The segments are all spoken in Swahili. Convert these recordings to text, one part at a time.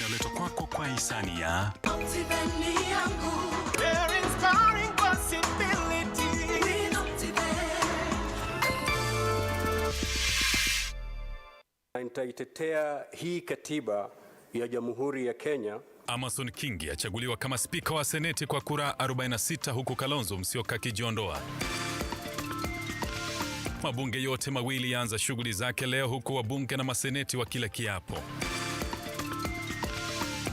inaletwa kwako kwa hisani ya Nitaitetea hii katiba ya Jamhuri ya Kenya. Amason Kingi achaguliwa kama spika wa seneti kwa kura 46 huku Kalonzo Musyoka akijiondoa. Mabunge yote mawili yaanza shughuli zake leo huku wabunge na maseneti wakila kiapo.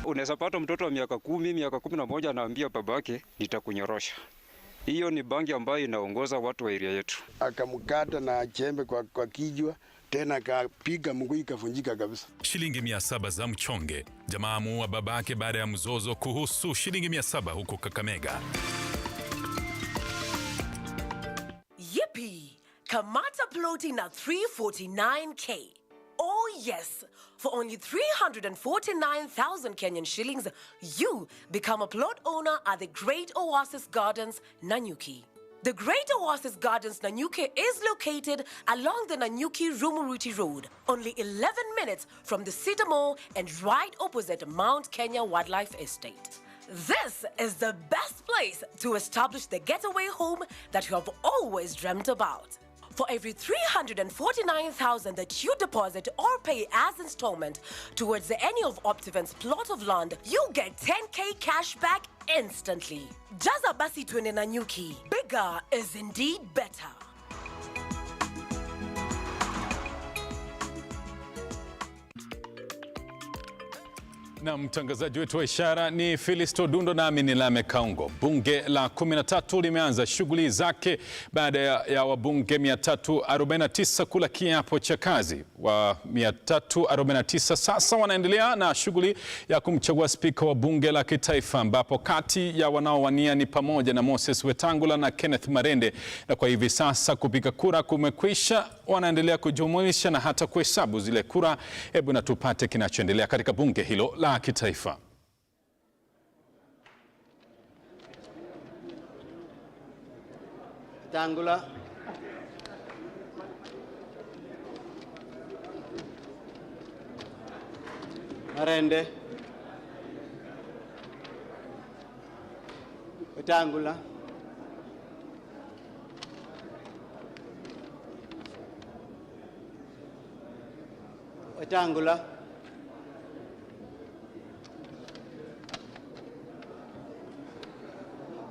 Unaweza pata mtoto wa miaka 10, miaka 11 anaambia babake nitakunyorosha. Hiyo ni bangi ambayo inaongoza watu wa area yetu. Akamkata na chembe kwa kijwa, tena akapiga mguu ikavunjika kabisa. Shilingi 700 za mchonge. Jamaa muua babake baada ya mzozo kuhusu shilingi 700 huko Kakamega. Yippee! Kamata ploti na 349k. Oh yes, for only 349,000 Kenyan shillings, you become a plot owner at the Great Oasis Gardens, Nanyuki. The Great Oasis Gardens, Nanyuki is located along the Nanyuki-Rumuruti Road, only 11 minutes from the Cedar Mall and right opposite Mount Kenya Wildlife Estate. This is the best place to establish the getaway home that you have always dreamt about. For every 349,000 that you deposit or pay as installment towards any of Optivent's plot of land, you get 10k cash back instantly. Jaza basi twende Nanyuki. Bigger is indeed better. Na mtangazaji wetu wa ishara ni Filisto Dundo na mimi ni Lame Kaungo. Bunge la 13 limeanza shughuli zake baada ya wabunge 349 kula kiapo cha kazi. Wa 349 sasa wanaendelea na shughuli ya kumchagua spika wa bunge la kitaifa, ambapo kati ya wanaowania ni pamoja na Moses Wetangula na Kenneth Marende, na kwa hivi sasa kupiga kura kumekwisha. Wanaendelea kujumuisha na hata kuhesabu zile kura. Hebu na tupate kinachoendelea katika bunge hilo la kitaifa. Wetangula, Marende, Wetangula, Wetangula,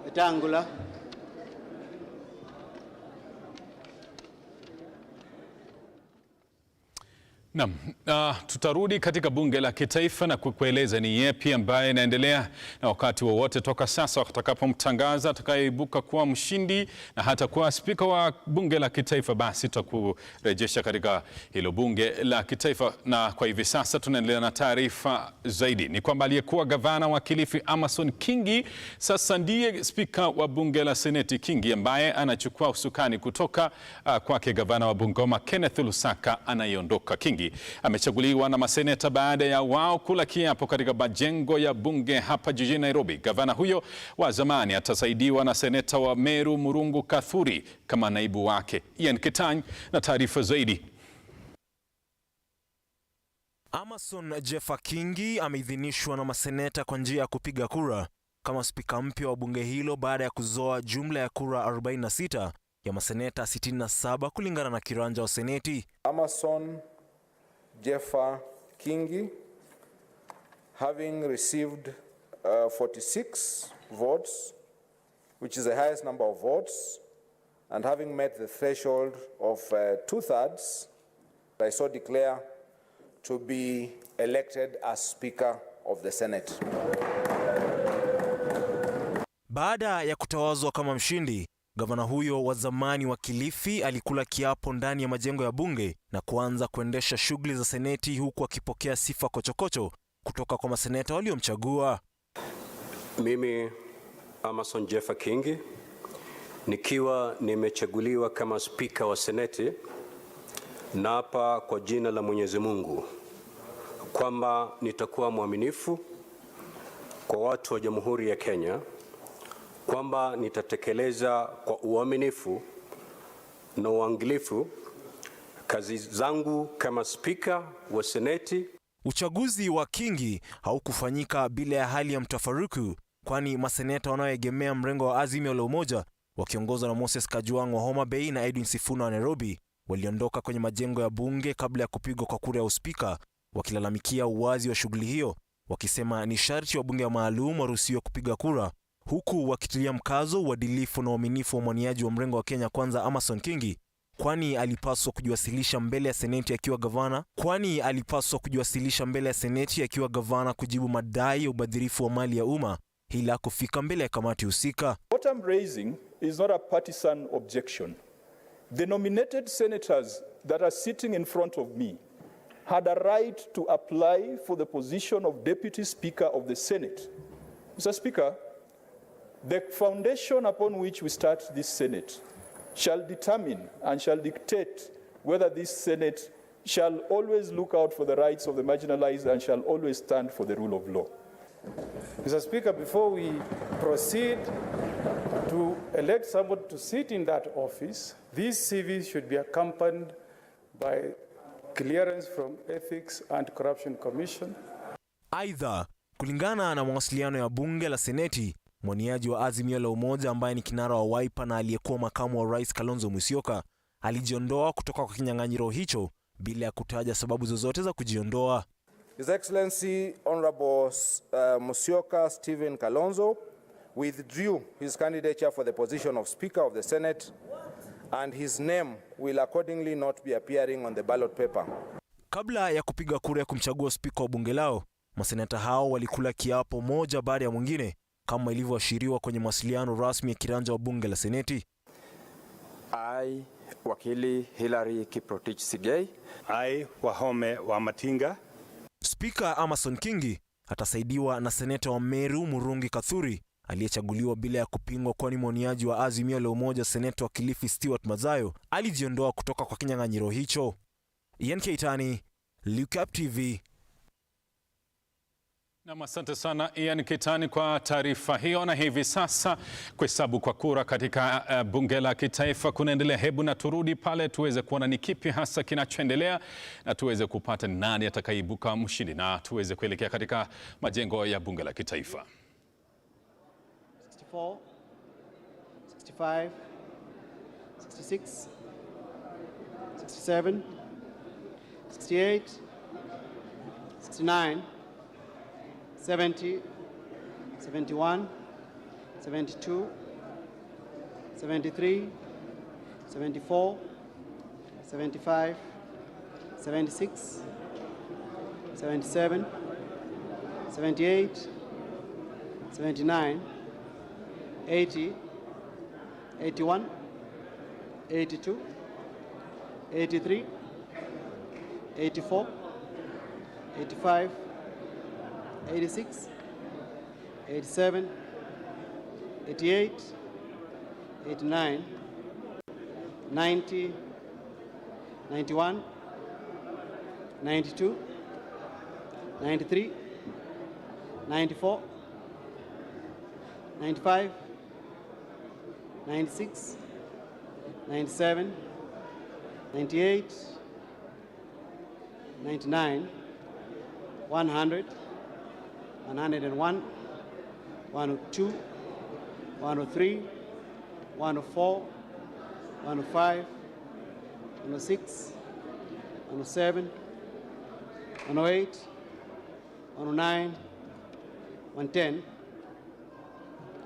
Wetangula, Naam, tutarudi katika bunge la kitaifa na kukueleza ni yepi ambaye inaendelea, na wakati wowote toka sasa watakapomtangaza atakayeibuka kuwa mshindi na hata kuwa spika wa bunge la kitaifa, basi tutakurejesha katika hilo bunge la kitaifa. Na kwa hivi sasa tunaendelea na taarifa zaidi. Ni kwamba aliyekuwa gavana wa Kilifi Amason Kingi sasa ndiye spika wa bunge la seneti. Kingi ambaye anachukua usukani kutoka kwake gavana wa Bungoma Kenneth Lusaka anayeondoka. Kingi amechaguliwa na maseneta baada ya wao kula kiapo katika majengo ya bunge hapa jijini Nairobi. Gavana huyo wa zamani atasaidiwa na seneta wa Meru Murungu Kathuri kama naibu wake. Ian Kitany na taarifa zaidi. Amason Jeffa Kingi ameidhinishwa na maseneta kwa njia ya kupiga kura kama spika mpya wa bunge hilo baada ya kuzoa jumla ya kura 46 ya maseneta 67 kulingana na kiranja wa seneti. Amason Jeffa Kingi, having received 46 votes, which is the highest number of votes, and having met the threshold of 2/3, I so declare to be elected as Speaker of the Senate. Baada ya kutawazwa kama mshindi, gavana huyo wa zamani wa Kilifi alikula kiapo ndani ya majengo ya bunge na kuanza kuendesha shughuli za seneti, huku akipokea sifa kochokocho kutoka kwa maseneta waliomchagua. Mimi Amason Jeffa Kingi, nikiwa nimechaguliwa kama spika wa seneti, naapa kwa jina la Mwenyezi Mungu kwamba nitakuwa mwaminifu kwa watu wa Jamhuri ya Kenya, kwamba nitatekeleza kwa uaminifu na uangalifu kazi zangu kama spika wa seneti. Uchaguzi wa Kingi haukufanyika bila ya hali ya mtafaruku, kwani maseneta wanaoegemea mrengo wa Azimio la Umoja wakiongozwa na Moses Kajwang' wa Homa Bay na Edwin Sifuna wa Nairobi waliondoka kwenye majengo ya bunge kabla ya kupigwa kwa kura ya uspika, wakilalamikia uwazi wa shughuli hiyo, wakisema ni sharti wabunge maalum waruhusiwe kupiga kura, huku wakitilia mkazo uadilifu na uaminifu wa mwaniaji wa mrengo wa Kenya Kwanza Amason Kingi, kwani alipaswa kujiwasilisha mbele ya seneti akiwa gavana kujibu madai ya ubadhirifu wa mali ya umma, ila kufika mbele ya kamati husika. What I'm raising is not a partisan objection. The nominated senators that are sitting in front of me had a right to apply for the position of Deputy Speaker of the Senate. Mr. Speaker, the foundation upon which we start this Senate shall determine and shall dictate whether this Senate shall always look out for the rights of the marginalized and shall always stand for the rule of law. Mr. Speaker, before we proceed to elect somebody to sit in that office, these CVs should be accompanied by clearance from Ethics and Corruption Commission. Aidha, kulingana na mawasiliano ya bunge la seneti, mwaniaji wa Azimio la Umoja ambaye ni kinara wa Wiper na aliyekuwa makamu wa rais Kalonzo Musyoka alijiondoa kutoka kwa kinyang'anyiro hicho bila ya kutaja sababu zozote za kujiondoa. His Excellency Honorable Musyoka Stephen Kalonzo withdrew his candidature for the position of Speaker of the Senate, and his name will accordingly not be appearing on the ballot paper. Kabla ya kupiga kura ya kumchagua spika wa bunge lao, maseneta hao walikula kiapo moja baada ya mwingine kama ilivyoashiriwa kwenye mawasiliano rasmi ya kiranja wa bunge la seneti. I, wakili Hilary Kiprotich Sigei. I, Wahome wa Matinga. Spika Amason Kingi atasaidiwa na seneta wa Meru Murungi Kathuri aliyechaguliwa bila ya kupingwa, kwani mwaniaji wa Azimio la Umoja seneta wa Kilifi Stewart Mazayo alijiondoa kutoka kwa kinyang'anyiro hicho. Ian Keitani, Lookuptv. Na asante sana Ian Kitani kwa taarifa hiyo. Na hivi sasa kuhesabu kwa kura katika bunge la kitaifa kunaendelea. Hebu na turudi pale tuweze kuona ni kipi hasa kinachoendelea na tuweze kupata nani atakayeibuka mshindi na tuweze kuelekea katika majengo ya bunge la kitaifa. 64, 65, 66, 67, 68, 69, 70, 71, 72, 73, 74, 75, 76, 77, 78, 79, 80, 81, 82, 83, 84, 85, 86, 87, 88, 89, 90, 91, 92, 93, 94, 95, 96, 97, 98, 99, 100, 101, 102, 103, 104, 105, 106, 107, 108, 109, 110,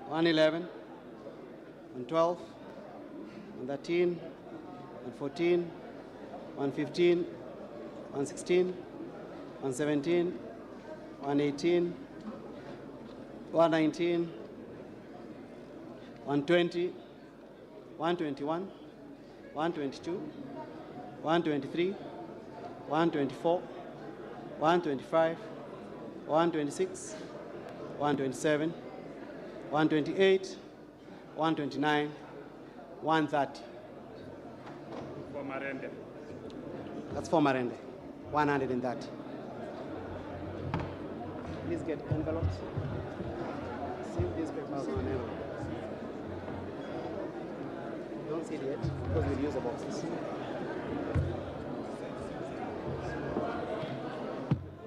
111, 112, 113, 114, 115, 116, 117, 118, 119, 120, 121, 122, 123, 124, 125, 126, 127, 128, 129, 130. For Marende. That's for Marende. 130. Please get envelopes. See these papers on envelope. Don't see it yet because we'll use the boxes.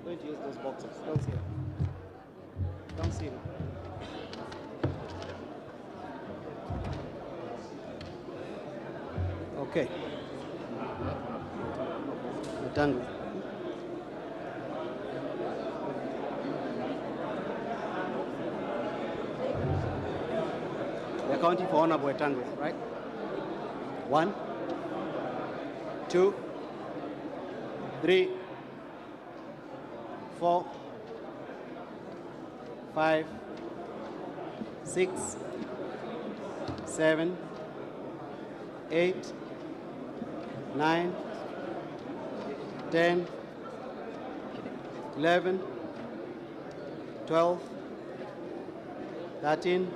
Going to use those boxes. Don't see them. Don't see them. Okay. Tango. We're counting for honorable Tango, right? 1, 2, 3, 4, 5, 6, 7, 8, 9, 10, 11, 12, 13,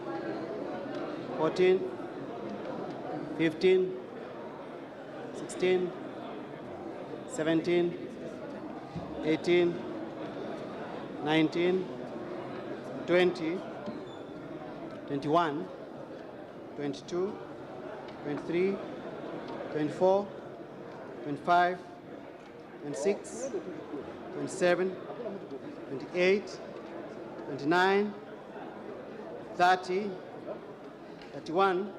14, 15, 16, 17, 18, 19, 20, 21, 22, 23, 24, 25, 26, 27, 28, 29, 30, 31,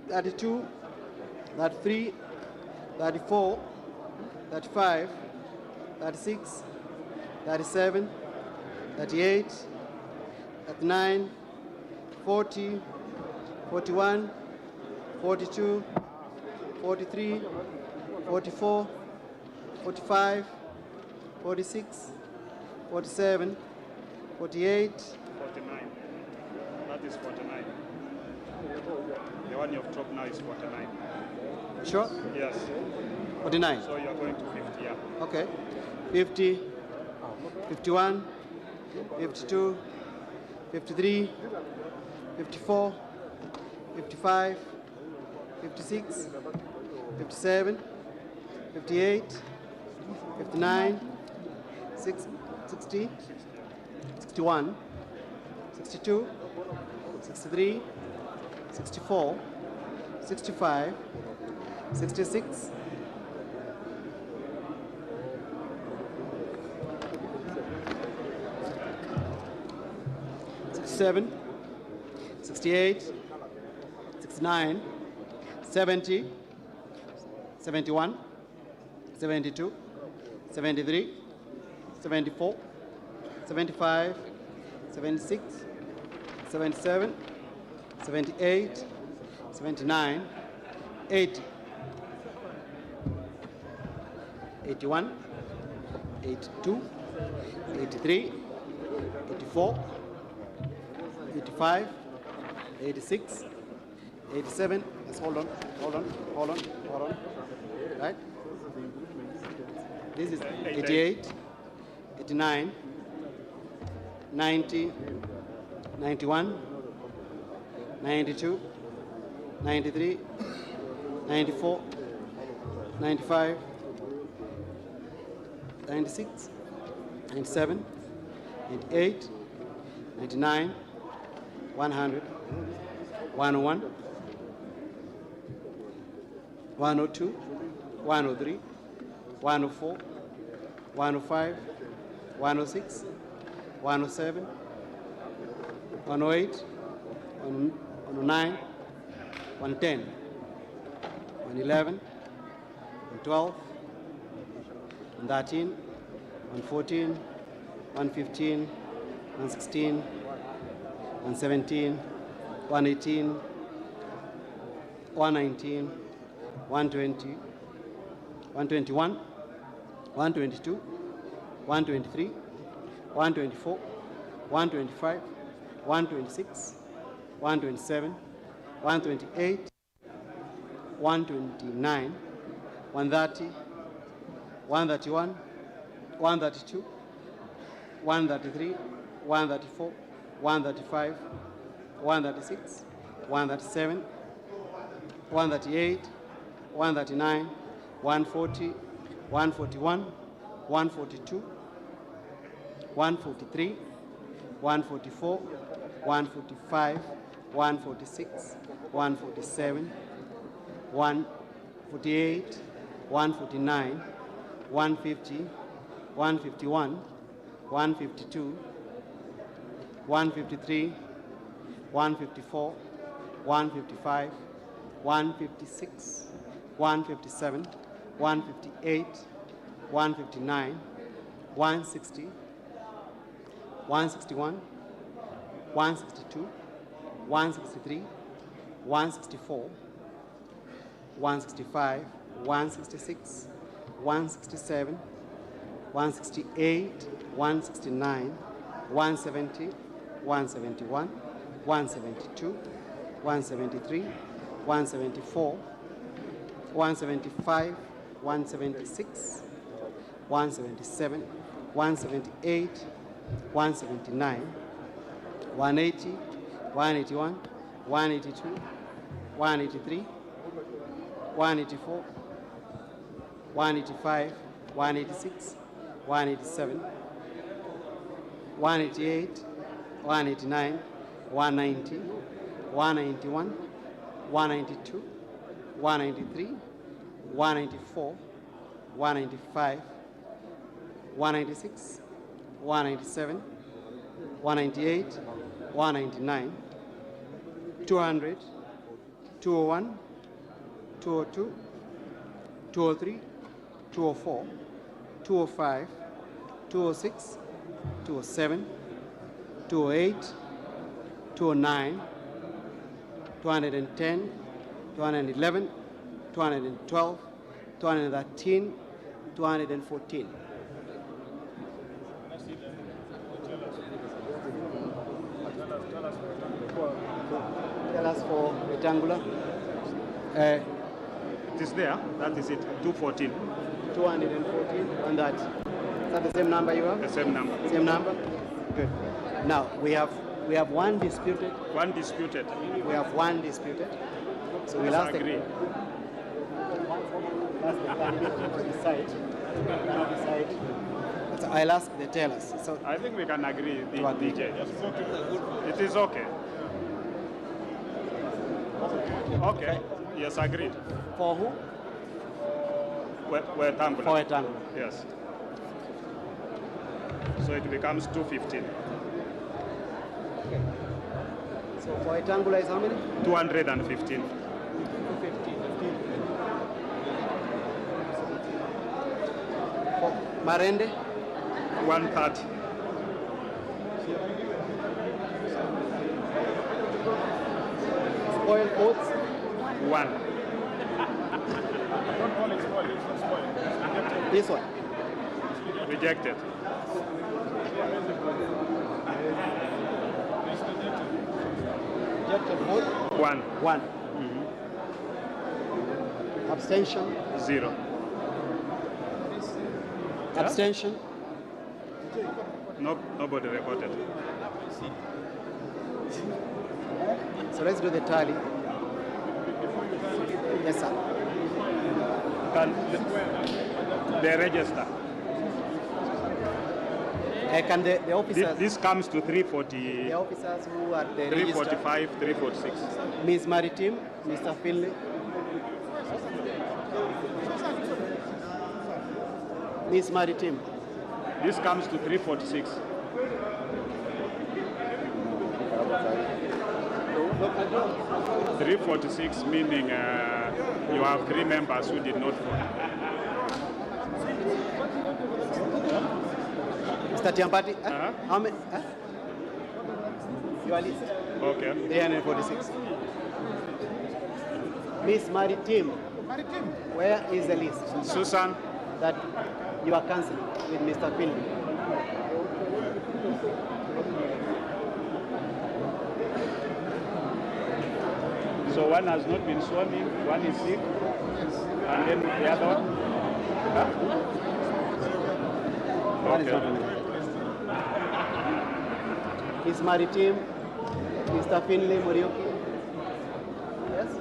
32, 33, 34, 35, 36, 37, 38, 39, 40, 41, 42, 43, 44, 45, 46, 47, 48. 49. That is 49. The one you've dropped now is 49. Sure? Yes. 49. So you're going to 50, yeah. Okay. 50, 51, 52, 53, 54, 55, 56, 57, 58, 59, 60, 61, 62, 63, 64, 65, 66, 67, 68, 69, 70, 71, 72, 73, 74, 75, 76, 77, 78, 79, 80, 81, 82, 83, 84, 85, 86, 87. Let's hold on. Right? This is 88, 89, 90, 91, 92, 93, 94, 95, 96, 97, 98, 99, 100, 101, 102, 103, 104, 105, 106, 107, 108, 109, 110, 111, 112, 113, 114, 115, 116, 117, 118, 119, 120, 121, 122, 123, 124, 125, 126, 127, 128, 129, 130, 131, 132, 133, 134, 135, 136, 137, 138, 139, 140, 141, 142, 143, 144, 145, 146, 147, 148, 149, 150, 151, 152, 153, 154, 155, 156, 157, 158, 159, 160, 161, 162, 163, 164, 165, 166, 167, 168, 169, 170, 171, 172, 173, 174, 175, 176, 177, 178, 179, 180, 181, 182, 183, 184, 185, 186, 187, 188, 189, 190, 191, 192, 193, 194, 195, 196, 197, 198, 199, 200, 201, 202, 203, 204, 205, 206, 207, 208, 209, 210, 211, 212, 213, 214. Tell us for rectangular. It is there. That is it. 214. 214. And that. Is that the same number you have? The same number. Same number. Good. Now we have one disputed. One disputed. We have one disputed. So we'll ask agree. That's the candidate to decide. So I'll ask the tellers. So I think we can agree, DJ. It is okay. Okay. Yes, agreed. For who? We're rectangular. For rectangular. Yes. So it becomes 215. So for rectangular is how many? 215. 215. For Marende? 130. Spoil votes? 1. This one? Rejected. Rejected vote? 1. 1. Abstention? 0. Abstention? No, nobody recorded. So let's do the tally. Yes, sir. Can they register? Can the officers... This comes to 340. The officers who are the 345, 346. Ms. Maritim, Mr. Finley. Ms. Maritim. This comes to 346. 346, meaning you have 3 members who did not vote. Mr. Tiampati, how many? Your list. Okay. 346. Miss Maritim, where is the list? Susan. That you are cancelling with Mr. Finley. So one has not been sworn in, one is sick, and then the other one? Huh? One is not on. Miss Maritim, Mr. Finley Morioki. Yes?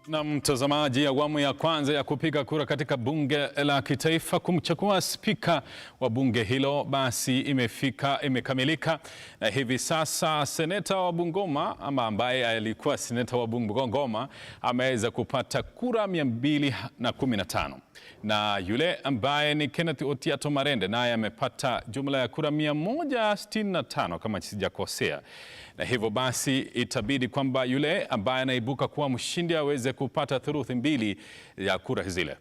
Na mtazamaji, awamu ya kwanza ya kupiga kura katika bunge la kitaifa kumchagua spika wa bunge hilo basi imekamilika, na hivi sasa seneta wa Bungoma ambaye alikuwa seneta wa Bungoma ameweza kupata kura 215, na yule ambaye ni Kenneth Otiato Marende naye amepata jumla ya kura 165 kama sijakosea. Na hivyo basi itabidi kwamba yule ambaye anaibuka kuwa mshindi aweze kupata thuluthi mbili ya kura zile.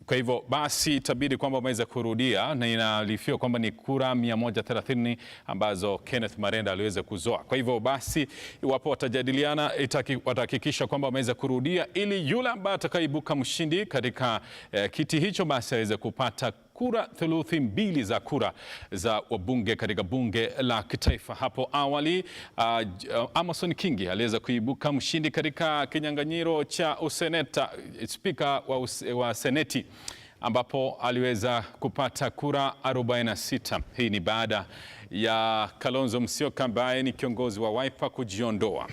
Kwa hivyo basi itabidi kwamba wameweza kurudia, na inaarifiwa kwamba ni kura 130 ambazo Kenneth Marende aliweza kuzoa. Kwa hivyo basi iwapo watajadiliana watahakikisha kwamba wameweza kurudia, ili yule ambaye atakaibuka mshindi katika kiti hicho basi aweze kupata kura thuluthi mbili za kura za wabunge katika bunge la kitaifa. Hapo awali Amason Kingi aliweza kuibuka mshindi katika kinyang'anyiro cha useneta, spika wa seneti, ambapo aliweza kupata kura 46. Hii ni baada ya Kalonzo Musyoka ambaye ni kiongozi wa Wiper kujiondoa.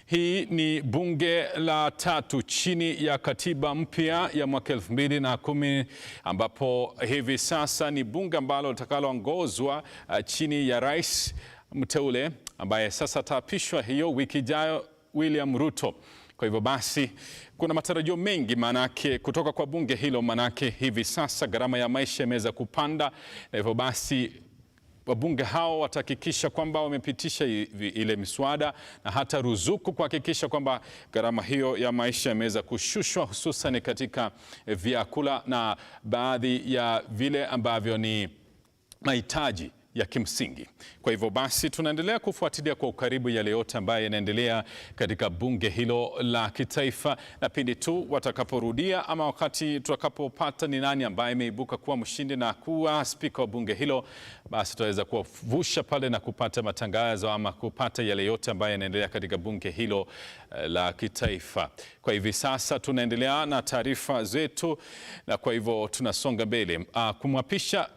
Hii ni bunge la tatu chini ya katiba mpya ya mwaka 2010, ambapo hivi sasa ni bunge ambalo litakaloongozwa chini ya rais mteule ambaye sasa ataapishwa hiyo wiki ijayo, William Ruto. Kwa hivyo basi kuna matarajio mengi manake kutoka kwa bunge hilo, manake hivi sasa gharama ya maisha imeweza kupanda, na hivyo basi wabunge hao watahakikisha kwamba wamepitisha ile miswada na hata ruzuku kuhakikisha kwamba gharama hiyo ya maisha imeweza kushushwa, hususan katika vyakula na baadhi ya vile ambavyo ni mahitaji ya kimsingi. Kwa hivyo basi tunaendelea kufuatilia kwa ukaribu yale yote ambayo yanaendelea katika bunge hilo la kitaifa, na pindi tu watakaporudia ama wakati tutakapopata ni nani ambaye ameibuka kuwa mshindi na kuwa spika wa bunge hilo, basi tutaweza kuwavusha pale na kupata matangazo ama kupata yale yote ambayo yanaendelea katika bunge hilo la kitaifa. Kwa hivi sasa tunaendelea na taarifa zetu, na kwa hivyo tunasonga mbele.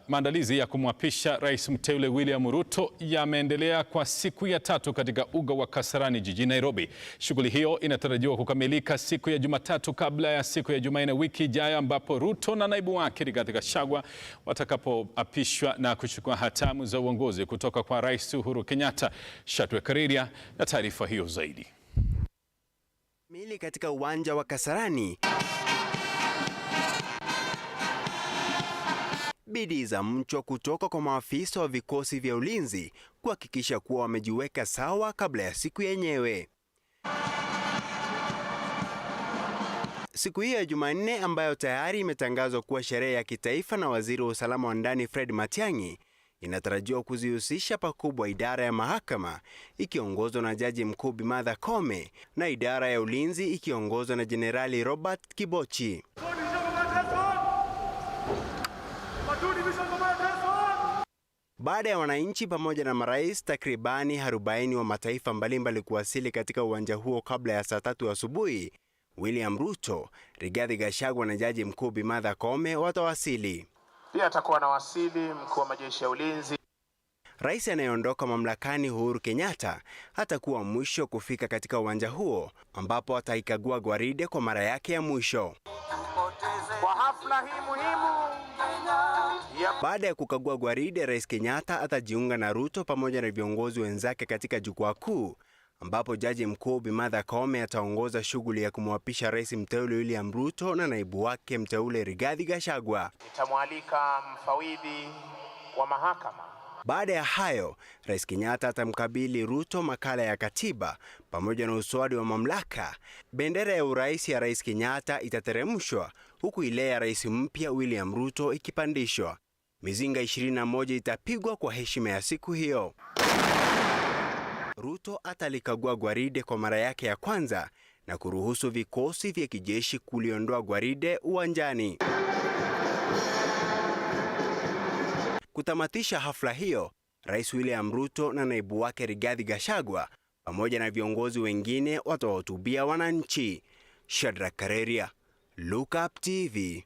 Maandalizi ya kumwapisha rais mteule William Ruto yameendelea kwa siku ya tatu katika uga wa Kasarani jijini Nairobi. Shughuli hiyo inatarajiwa kukamilika siku ya Jumatatu kabla ya siku ya Jumanne wiki ijayo, ambapo Ruto na naibu wake Rigathi Gachagua watakapoapishwa na kuchukua hatamu za uongozi kutoka kwa Rais Uhuru Kenyatta. Shatwe Kariria na taarifa hiyo zaidi. Mili katika uwanja wa Kasarani. Bidii za mchwa kutoka kwa maafisa wa vikosi vya ulinzi kuhakikisha kuwa wamejiweka sawa kabla ya siku yenyewe. Siku hii ya Jumanne ambayo tayari imetangazwa kuwa sherehe ya kitaifa na waziri wa usalama wa ndani Fred Matiang'i, inatarajiwa kuzihusisha pakubwa idara ya mahakama ikiongozwa na jaji mkuu Bi Martha Koome na idara ya ulinzi ikiongozwa na Jenerali Robert Kibochi. Baada ya wananchi pamoja na marais takribani 40 wa mataifa mbalimbali kuwasili katika uwanja huo kabla ya saa 3 asubuhi, William Ruto, Rigathi Gachagua na jaji mkuu Bi Martha Koome watawasili. Pia atakuwa na wasili mkuu wa majeshi ya ulinzi. Rais anayeondoka mamlakani Uhuru Kenyatta hatakuwa mwisho kufika katika uwanja huo, ambapo ataikagua gwaride kwa mara yake ya mwisho. Kwa hafla hii muhimu. Baada ya kukagua gwaride, Rais Kenyatta atajiunga na Ruto pamoja na viongozi wenzake katika jukwaa kuu, ambapo jaji mkuu Bi Martha Koome ataongoza shughuli ya kumwapisha rais mteule William Ruto na naibu wake mteule Rigathi Gachagua. Nitamwalika mfawidhi wa mahakama. Baada ya hayo, Rais Kenyatta atamkabili Ruto makala ya katiba pamoja na uswadi wa mamlaka. Bendera ya urais ya Rais Kenyatta itateremshwa huku ile ya rais mpya William Ruto ikipandishwa. Mizinga 21 itapigwa kwa heshima ya siku hiyo. Ruto atalikagua gwaride kwa mara yake ya kwanza na kuruhusu vikosi vya kijeshi kuliondoa gwaride uwanjani. Kutamatisha hafla hiyo, Rais William Ruto na naibu wake Rigathi Gachagua pamoja na viongozi wengine watawahutubia wananchi. Shadrack Kareria, Lookuptv.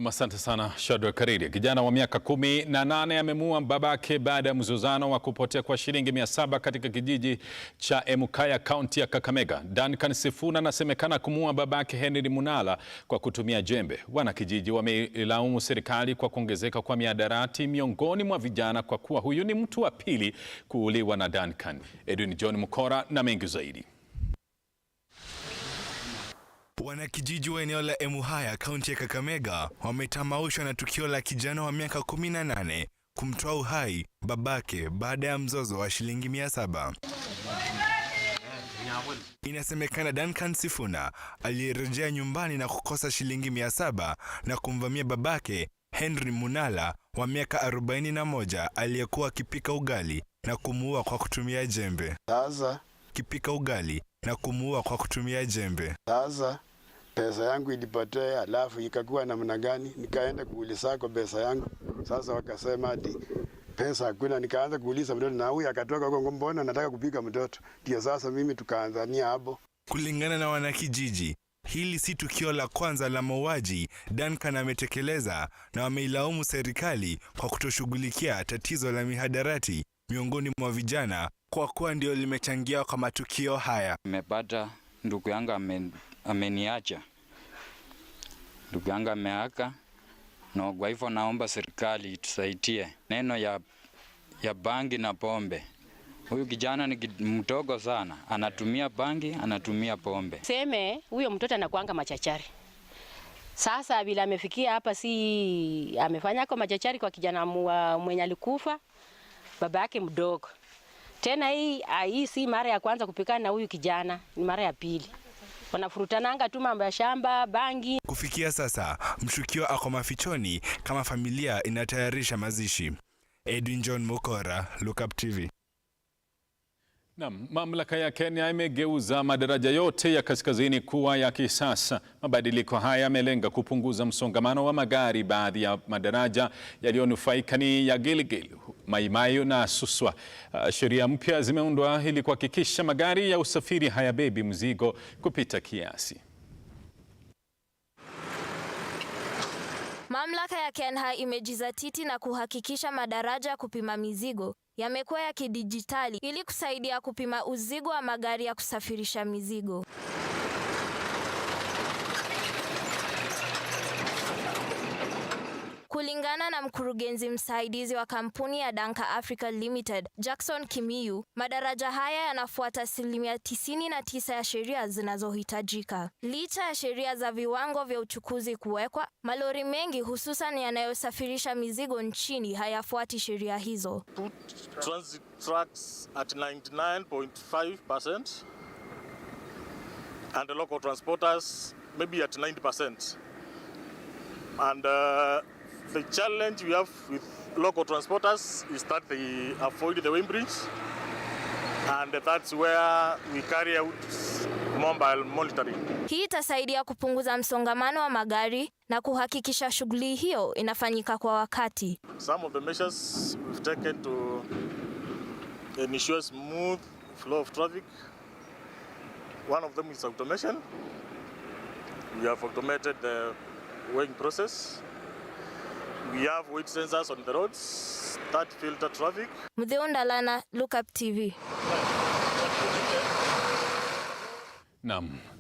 Asante sana Shadrack Kariri. Kijana wa miaka 18 amemuua babake baada ya mzozano wa kupotea kwa shilingi 700 katika kijiji cha Emukaya, kaunti ya Kakamega. Duncan Sifuna anasemekana kumuua babake Henry Munala kwa kutumia jembe. Wanakijiji wameilaumu serikali kwa kuongezeka kwa mihadarati miongoni mwa vijana kwa kuwa huyu ni mtu wa pili kuuliwa na Duncan. Edwin John Mukora na mengi zaidi. Wanakijiji wa eneo la Emuhaya, kaunti ya Kakamega, wametamaushwa na tukio la kijana wa miaka 18 kumtoa uhai babake baada ya mzozo wa shilingi 700. Inasemekana Duncan Sifuna alirejea nyumbani na kukosa shilingi 700 na kumvamia babake Henry Munala wa miaka 41 aliyekuwa akipika ugali na kumuua kwa kutumia jembe. Sasa pesa yangu ilipotea, alafu ikakuwa namna gani? Nikaenda kuuliza kwa pesa yangu. Sasa wakasema ati pesa hakuna. Nikaanza kuuliza mtoto, na huyu akatoka huko, mbona nataka kupika mtoto. Ndio sasa mimi tukaanzania hapo. Kulingana na wanakijiji, hili si tukio la kwanza la mauaji Duncan ametekeleza, na wameilaumu serikali kwa kutoshughulikia tatizo la mihadarati miongoni mwa vijana kwa kuwa ndio limechangia kwa matukio haya. Nimepata ndugu yangu ameniacha. Ndugu yangu ameaka, na kwa hivyo naomba serikali itusaidie. Neno ya bangi na pombe. Huyu kijana ni mdogo sana, anatumia bangi, anatumia pombe. Seme huyo mtoto anakuanga machachari. Sasa bila amefikia hapa, si amefanya kwa machachari kwa kijana mwenye alikufa baba yake mdogo. Tena hii si mara ya kwanza kupikana na huyu kijana, ni mara ya pili. Wanafurutananga tu mambo ya shamba, bangi. Kufikia sasa, mshukiwa ako mafichoni kama familia inatayarisha mazishi. Edwin John Mukora, Lookuptv. Mamlaka ya Kenya imegeuza madaraja yote ya kaskazini kuwa ya kisasa. Mabadiliko haya yamelenga kupunguza msongamano wa magari. Baadhi ya madaraja yaliyonufaika ni ya Gilgil, Mai Mahiu na Suswa. Sheria mpya zimeundwa ili kuhakikisha magari ya usafiri hayabebi mzigo kupita kiasi. Mamlaka ya Kenya imejizatiti na kuhakikisha madaraja ya kupima mizigo yamekuwa ya kidijitali ili kusaidia kupima uzigo wa magari ya kusafirisha mizigo. Kulingana na mkurugenzi msaidizi wa kampuni ya Danka Africa Limited, Jackson Kimiyu, madaraja haya yanafuata 99% ya sheria zinazohitajika. Licha ya sheria za viwango vya uchukuzi kuwekwa, malori mengi hususan yanayosafirisha mizigo nchini hayafuati sheria hizo. Transit trucks at 99.5% and the local transporters maybe at 90%. And the challenge we have with local transporters is that they avoid the weighing bridge, and that's where we carry out mobile monitoring. Hii itasaidia kupunguza msongamano wa magari na kuhakikisha shughuli hiyo inafanyika kwa wakati. Some of the measures we've taken to ensure smooth flow of traffic. One of them is automation. We have automated the weighing process. We have weight sensors on the roads that filter traffic. Mdheondalana, Lookuptv.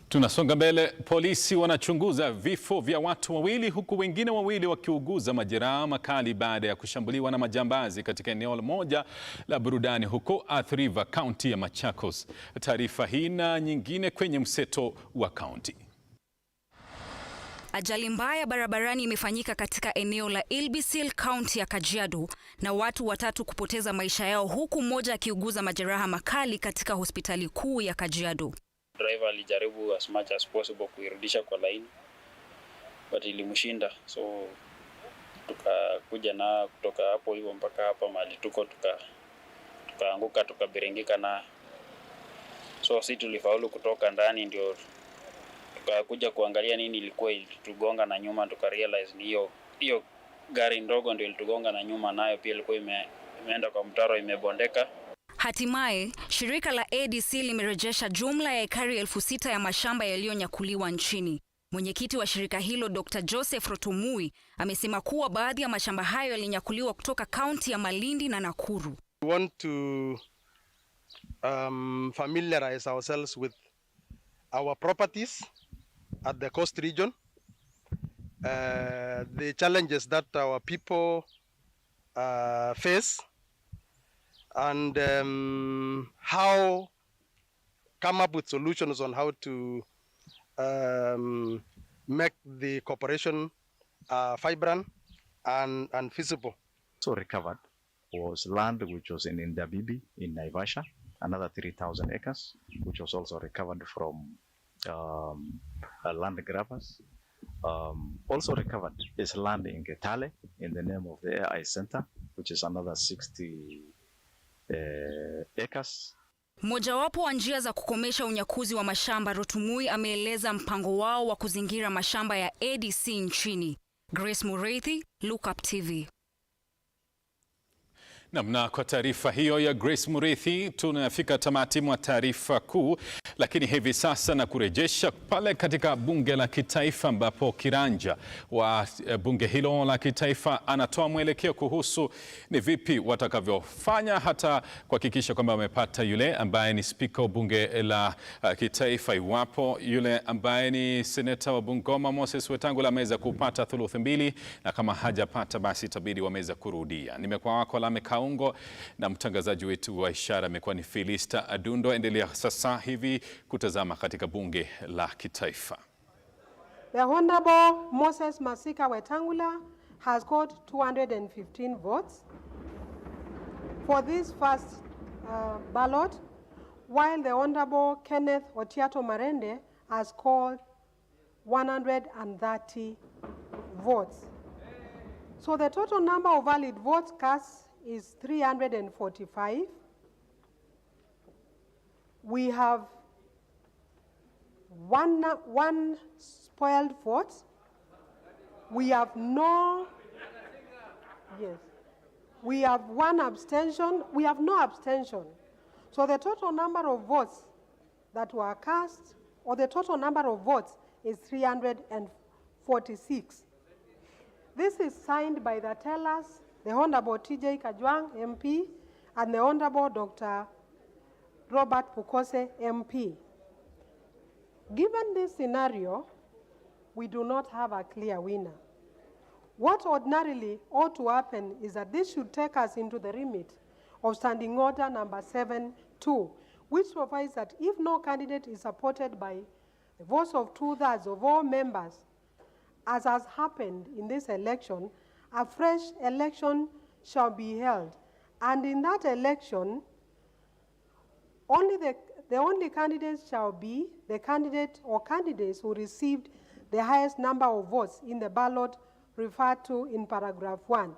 Tunasonga mbele. Polisi wanachunguza vifo vya watu wawili huku wengine wawili wakiuguza majeraha makali baada ya kushambuliwa na majambazi katika eneo moja la burudani huko Athi River, kaunti ya Machakos. Taarifa hii na nyingine kwenye mseto wa kaunti. Ajali mbaya barabarani imefanyika katika eneo la Ilbisil, kaunti ya Kajiado, na watu 3 kupoteza maisha yao huku mmoja akiuguza majeraha makali katika hospitali kuu ya Kajiado. Driver alijaribu as much as possible kuirudisha kwa line, but ilimshinda, so tukakuja na kutoka hapo hivyo mpaka hapa mahali tuko tukaanguka tukabiringika, na so sisi tulifaulu kutoka ndani, ndio tukakuja kuangalia nini ilikuwa ilitugonga na nyuma, tukarealize ni hiyo gari ndogo ndio ilitugonga na nyuma, nayo pia ilikuwa imeenda kwa mtaro, imebondeka. Hatimaye, shirika la ADC limerejesha jumla ya ekari 6,000 ya mashamba yaliyonyakuliwa nchini. Mwenyekiti wa shirika hilo Dr. Joseph Rotumui amesema kuwa baadhi ya mashamba hayo yalinyakuliwa kutoka kaunti ya Malindi na Nakuru. We want to familiarize ourselves with our properties at the coast region, the challenges that our people face, and how come up with solutions on how to make the cooperation vibrant and feasible. So recovered was land which was in Ndabibi in Naivasha, another 3,000 acres, which was also recovered from land grabbers. Also recovered is land in Getale in the name of the AI Center, which is another 60 acres. Mojawapo wa njia za kukomesha unyakuzi wa mashamba, Rotumui ameeleza mpango wao wa kuzingira mashamba ya ADC nchini. Grace Mureithi, Lookuptv. Na kwa taarifa hiyo ya Grace Mureithi tunafika tamati mwa taarifa kuu, lakini hivi sasa na kurejesha pale katika bunge la kitaifa ambapo kiranja wa bunge hilo la kitaifa anatoa mwelekeo kuhusu ni vipi watakavyofanya hata kuhakikisha kwamba wamepata yule ambaye ni spika wa bunge la kitaifa, iwapo yule ambaye ni seneta wa Bungoma Moses Wetangula ameweza kupata thuluthi mbili, na kama hajapata basi itabidi wameweza kurudia. Nimekuwa wako la Kaungo na mtangazaji wetu wa ishara amekuwa ni Felista Adundo. Endelea sasa hivi kutazama katika bunge la kitaifa. The Honorable Moses Masika Wetangula has got 215 votes for this first ballot, while the Honorable Kenneth Otiato Marende has scored 130 votes. So the total number of valid votes cast is 345. We have one spoiled vote. We have no, yes. We have one abstention. We have no abstention. So the total number of votes that were cast, or the total number of votes, is 346. This is signed by the tellers, the Honorable TJ Kajwang, MP, and the Honorable Dr. Robert Pukose, MP. Given this scenario, we do not have a clear winner. What ordinarily ought to happen is that this should take us into the remit of Standing Order number 7.2, which provides that if no candidate is supported by the votes of 2/3 of all members, as has happened in this election, a fresh election shall be held. And in that election, the only candidates shall be the candidate or candidates who received the highest number of votes in the ballot referred to in paragraph 1.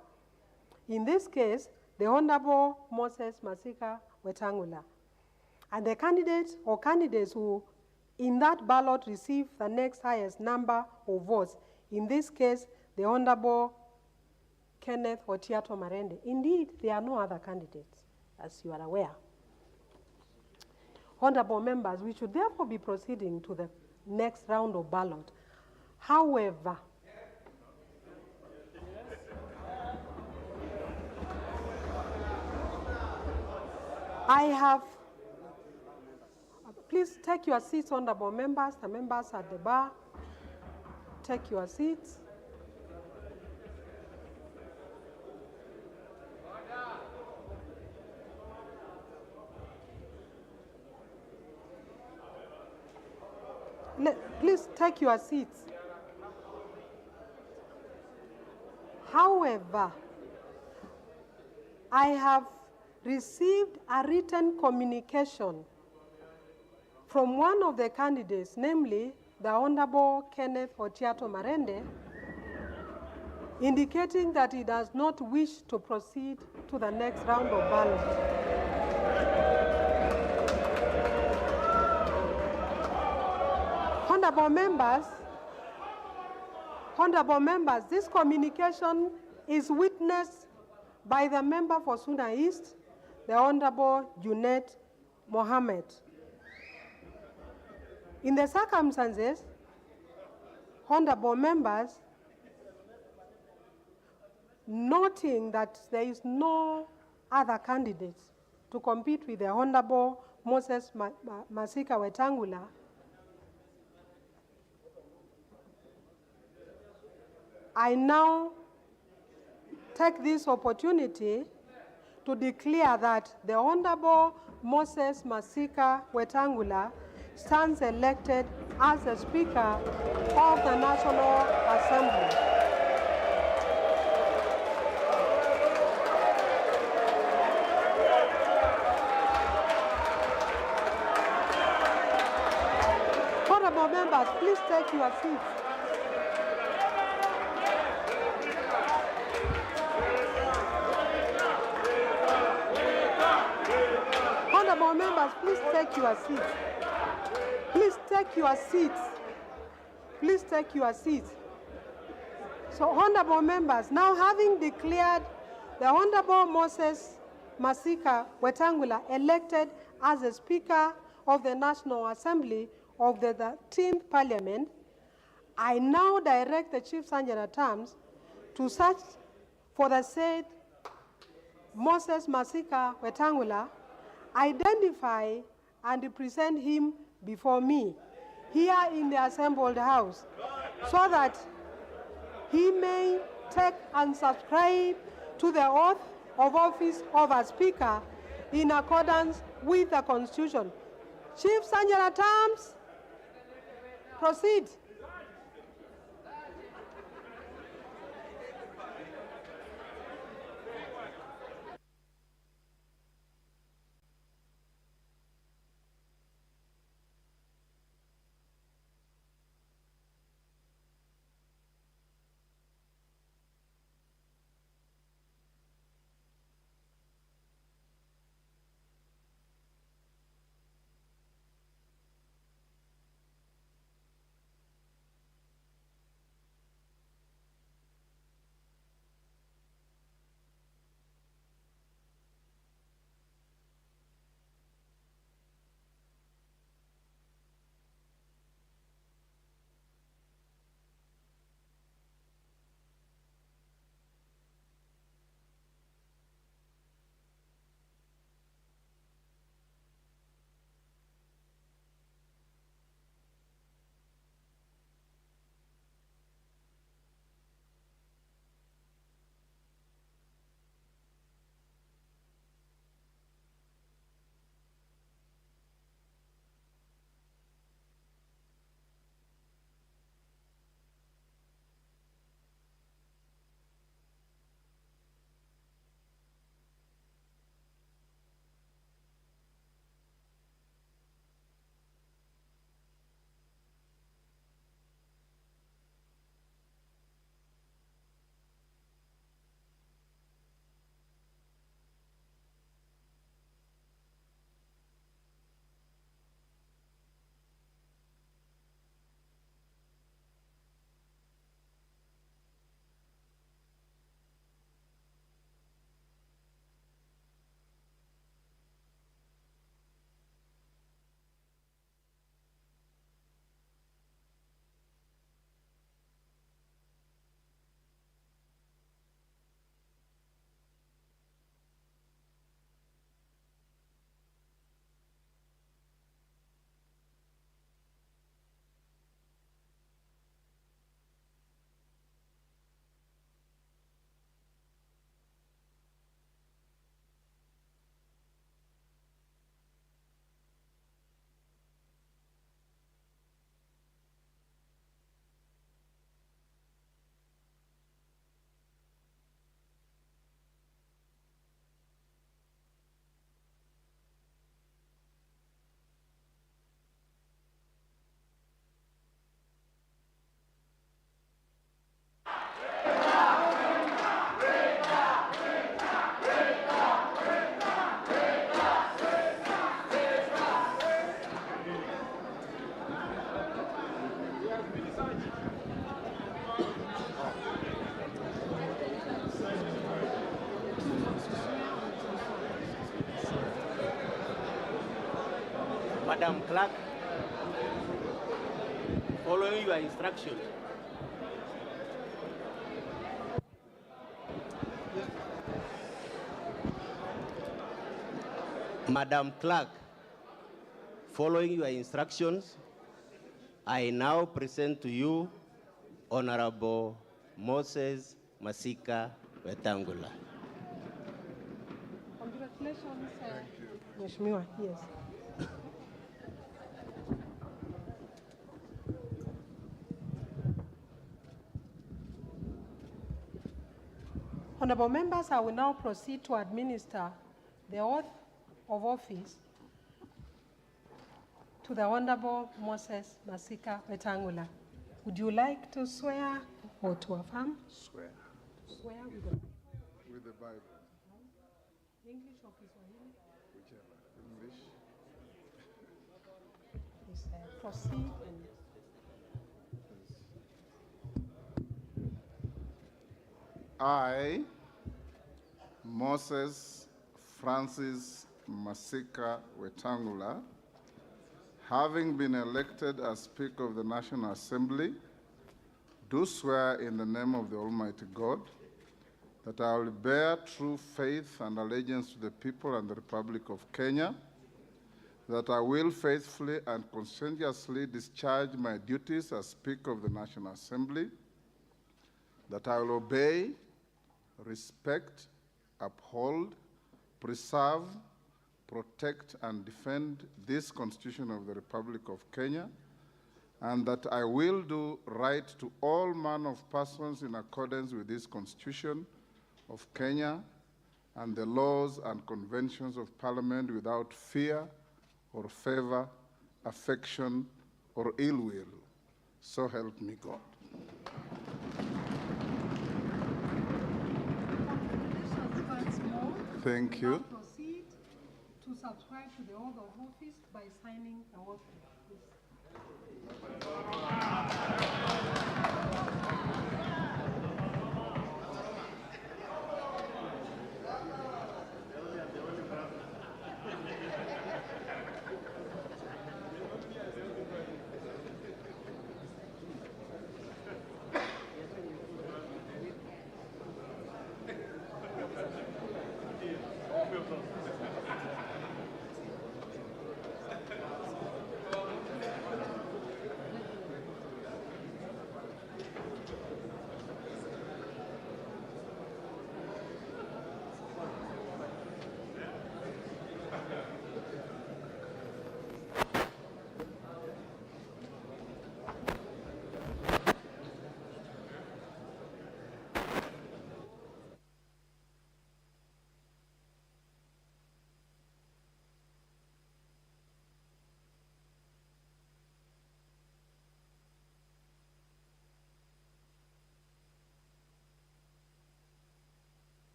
In this case, the Honorable Moses Masika Wetangula. And the candidate or candidates who in that ballot receive the next highest number of votes, in this case, the Honorable Kenneth Otiato Marende. Indeed, there are no other candidates, as you are aware. Honorable members, we should therefore be proceeding to the next round of ballot. However, I have, please take your seats, honorable members, the members at the bar, take your seats. Please take your seats. However, I have received a written communication from one of the candidates, namely the Honorable Kenneth Otiato Marende, indicating that he does not wish to proceed to the next round of ballot. Honorable members, this communication is witnessed by the member for Suna East, the Honorable Junet Mohammed. In the circumstances, honorable members, noting that there is no other candidates to compete with the Honorable Moses Masika Wetangula, I now take this opportunity to declare that the Honorable Moses Masika Wetangula stands elected as the Speaker of the National Assembly. Honorable members, please take your seats. Honorable members, please take your seats. Please take your seats. Please take your seats. So, honorable members, now having declared the Honorable Moses Masika Wetangula elected as the Speaker of the National Assembly of the 13th Parliament, I now direct the Chief Sergeant at Arms to search for the said Moses Masika Wetangula, identify and present him before me here in the assembled house, so that he may take and subscribe to the oath of office of a Speaker in accordance with the Constitution. Chief Sergeant at Arms, proceed. Madam Clerk, following your instruction, Madam Clerk, following your instructions, I now present to you Honorable Moses Masika Wetangula. Congratulations, Mheshimiwa. Yes. Honorable members, I will now proceed to administer the oath of office to the Honorable Moses Masika Wetangula. Would you like to swear or to affirm? Swear. Swear with With the Bible. English or Kiswahili? Whichever. English. Please proceed. I, Moses Francis Masika Wetangula, having been elected as Speaker of the National Assembly, do swear in the name of the Almighty God that I will bear true faith and allegiance to the people and the Republic of Kenya, that I will faithfully and conscientiously discharge my duties as Speaker of the National Assembly, that I will obey, respect, uphold, preserve, protect, and defend this Constitution of the Republic of Kenya, and that I will do right to all manner of persons in accordance with this Constitution of Kenya and the laws and conventions of Parliament without fear or favor, affection, or ill will. So help me God. Thank you. Now proceed to subscribe to the oath of office by signing the oath.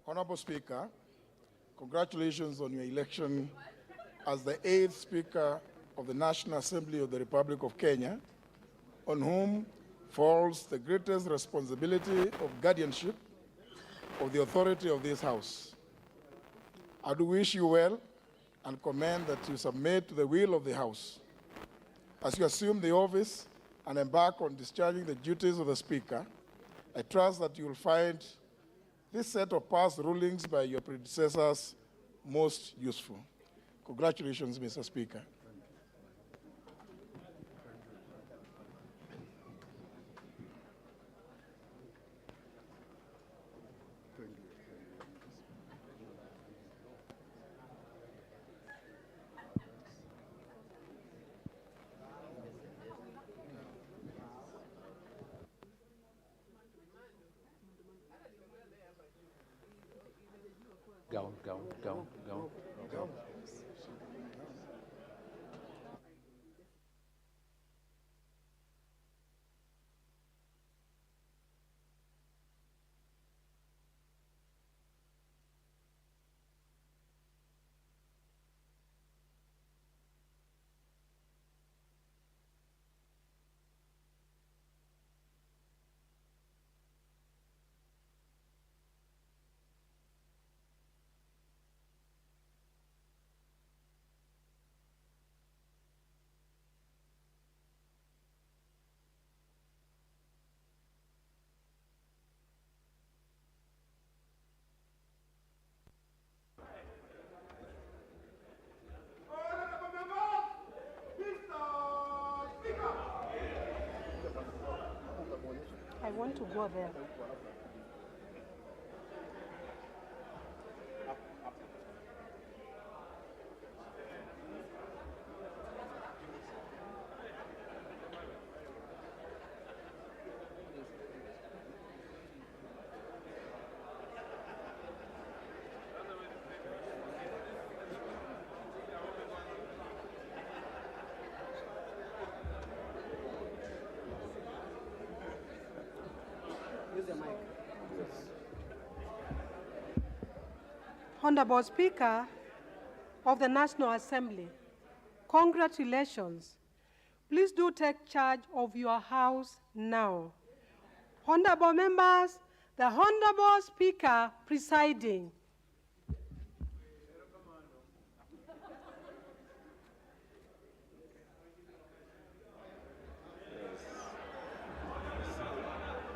Honorable Speaker, congratulations on your election as the 8th Speaker of the National Assembly of the Republic of Kenya, on whom falls the greatest responsibility of guardianship of the authority of this House. I do wish you well and commend that you submit to the will of the House. As you assume the office and embark on discharging the duties of the Speaker, I trust that you will find this set of past rulings by your predecessors most useful. Congratulations, Mr. Speaker. Go. I want to go there. Honorable Speaker of the National Assembly, congratulations. Please do take charge of your house now. Honorable members, the Honorable Speaker presiding.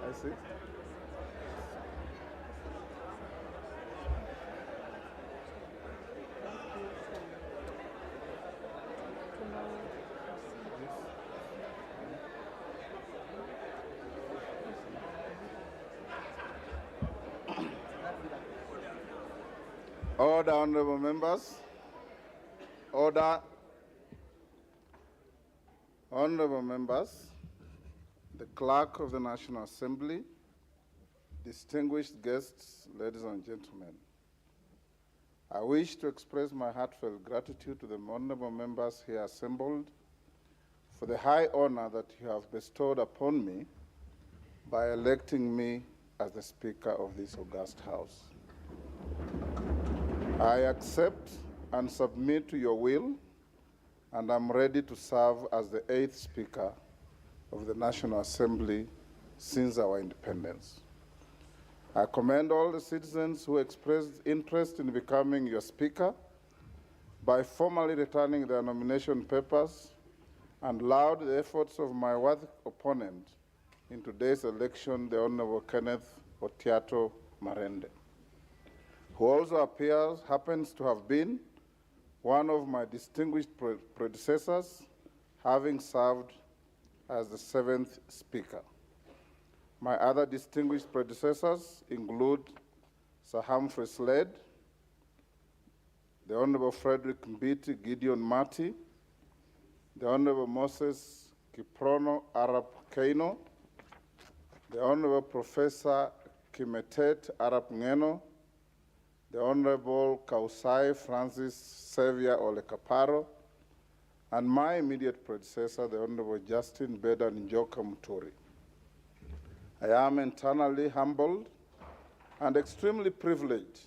I see. Order, honorable members. Order. Honorable members, the Clerk of the National Assembly, distinguished guests, ladies and gentlemen, I wish to express my heartfelt gratitude to the honorable members here assembled for the high honor that you have bestowed upon me by electing me as the Speaker of this august House. I accept and submit to your will, and I'm ready to serve as the 8th Speaker of the National Assembly since our independence. I commend all the citizens who expressed interest in becoming your Speaker by formally returning their nomination papers and laud the efforts of my worthy opponent in today's election, the Honorable Kenneth Otiato Marende, who also happens to have been one of my distinguished predecessors, having served as the 7th Speaker. My other distinguished predecessors include Sir Humphrey Slade, the Honorable Frederick Mbiti Gideon Mati, the Honorable Moses Kiprono Arap Keino, the Honorable Professor Kimetet Arap Ngeno, the Honorable Kausai Francis Xavier Olekaparo, and my immediate predecessor, the Honorable Justin Beda Njoka Muturi. I am eternally humbled and extremely privileged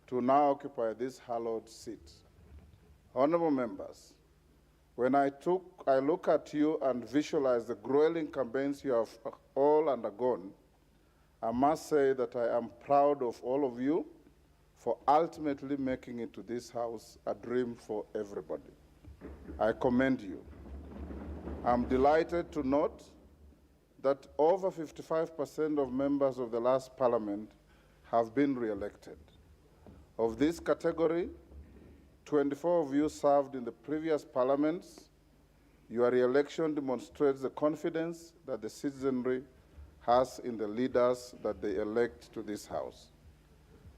to now occupy this hallowed seat. Honorable members, when I look at you and visualize the grueling campaigns you have all undergone, I must say that I am proud of all of you for ultimately making it to this House a dream for everybody. I commend you. I'm delighted to note that over 55% of members of the last Parliament have been re-elected. Of this category, 24 of you served in the previous parliaments. Your re-election demonstrates the confidence that the citizenry has in the leaders that they elect to this House.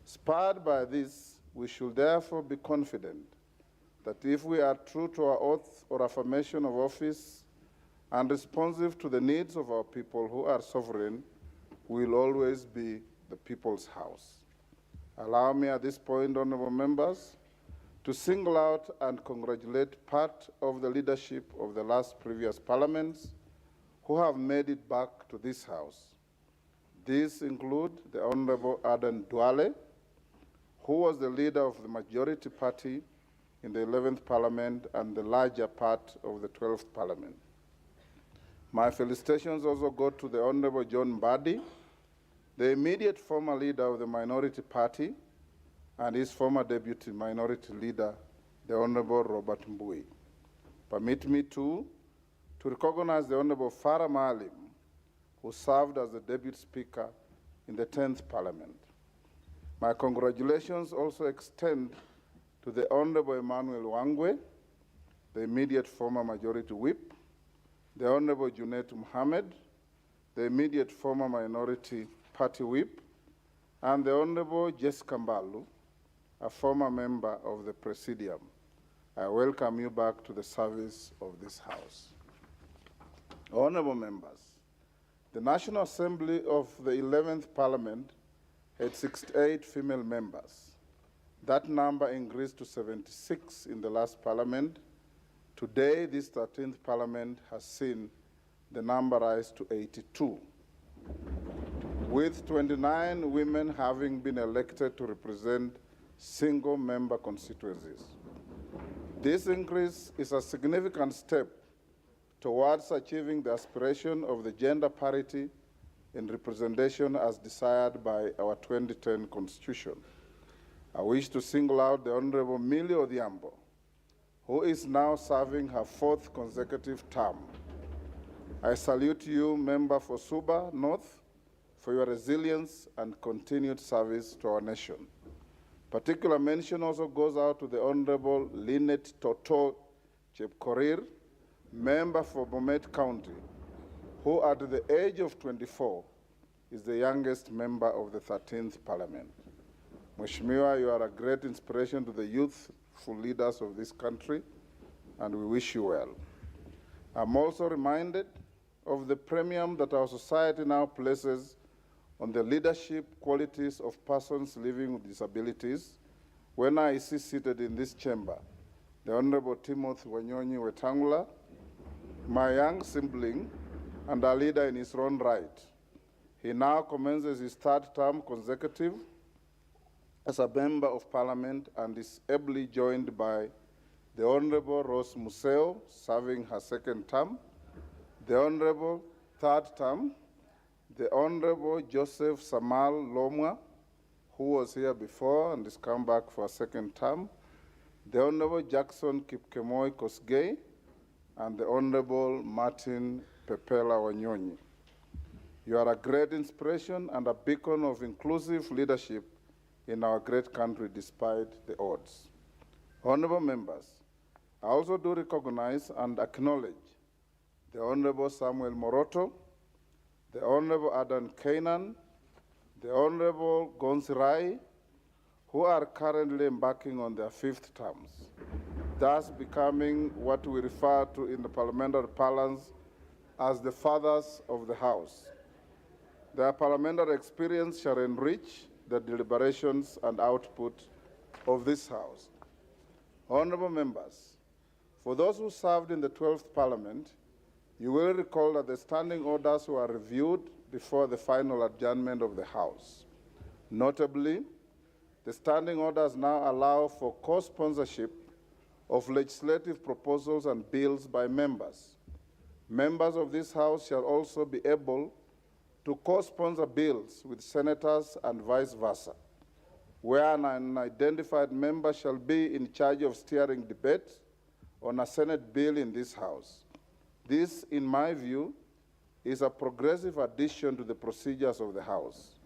Spurred by this, we should therefore be confident that if we are true to our oath or affirmation of office and responsive to the needs of our people who are sovereign, we will always be the people's house. Allow me at this point, honorable members, to single out and congratulate part of the leadership of the last previous parliaments who have made it back to this House. These include the Honorable Aden Duale, who was the leader of the majority party in the 11th Parliament and the larger part of the 12th Parliament. My felicitations also go to the Honorable John Mbadi, the immediate former leader of the minority party, and his former deputy minority leader, the Honorable Robert Mbui. Permit me to recognize the Honorable Farah Maalim, who served as the deputy speaker in the 10th Parliament. My congratulations also extend to the Honorable Emmanuel Wangwe, the immediate former majority whip, the Honorable Junet Mohammed, the immediate former minority party whip, and the Honorable Jessica Mbalu, a former member of the Presidium. I welcome you back to the service of this House. Honorable members, the National Assembly of the 11th Parliament had 68 female members. That number increased to 76 in the last Parliament. Today, this 13th Parliament has seen the number rise to 82, with 29 women having been elected to represent single-member constituencies. This increase is a significant step towards achieving the aspiration of the gender parity in representation as desired by our 2010 Constitution. I wish to single out the Honorable Millie Odhiambo, who is now serving her 4th consecutive term. I salute you, Member for Suba North, for your resilience and continued service to our nation. Particular mention also goes out to the Honorable Lynette Toto Chepkorir, member for Bomet County, who at the age of 24 is the youngest member of the 13th Parliament. Mheshimiwa, you are a great inspiration to the youthful leaders of this country, and we wish you well. I'm also reminded of the premium that our society now places on the leadership qualities of persons living with disabilities when I see seated in this chamber the Honorable Timothy Wanyonyi Wetangula, my young sibling and a leader in his own right. He now commences his 3rd term consecutive as a member of Parliament and is ably joined by the Honorable Rose Museo, serving her 2nd term, the Honorable 3rd term, the Honorable Joseph Samal Lomwa, who was here before and has come back for a 2nd term, the Honorable Jackson Kipkemoi Kosgei, and the Honorable Martin Pepela Wanyonyi. You are a great inspiration and a beacon of inclusive leadership in our great country despite the odds. Honorable members, I also do recognize and acknowledge the Honorable Samuel Moroto, the Honorable Adan Kainan, the Honorable Gonsirai, who are currently embarking on their 5th terms, thus becoming what we refer to in the parliamentary parlance as the fathers of the House. Their parliamentary experience shall enrich the deliberations and output of this House. Honorable members, for those who served in the 12th Parliament, you will recall that the standing orders were reviewed before the final adjournment of the House. Notably, the standing orders now allow for co-sponsorship of legislative proposals and bills by members. Members of this House shall also be able to co-sponsor bills with senators and vice versa, where an unidentified member shall be in charge of steering debate on a Senate bill in this House. This, in my view, is a progressive addition to the procedures of the House.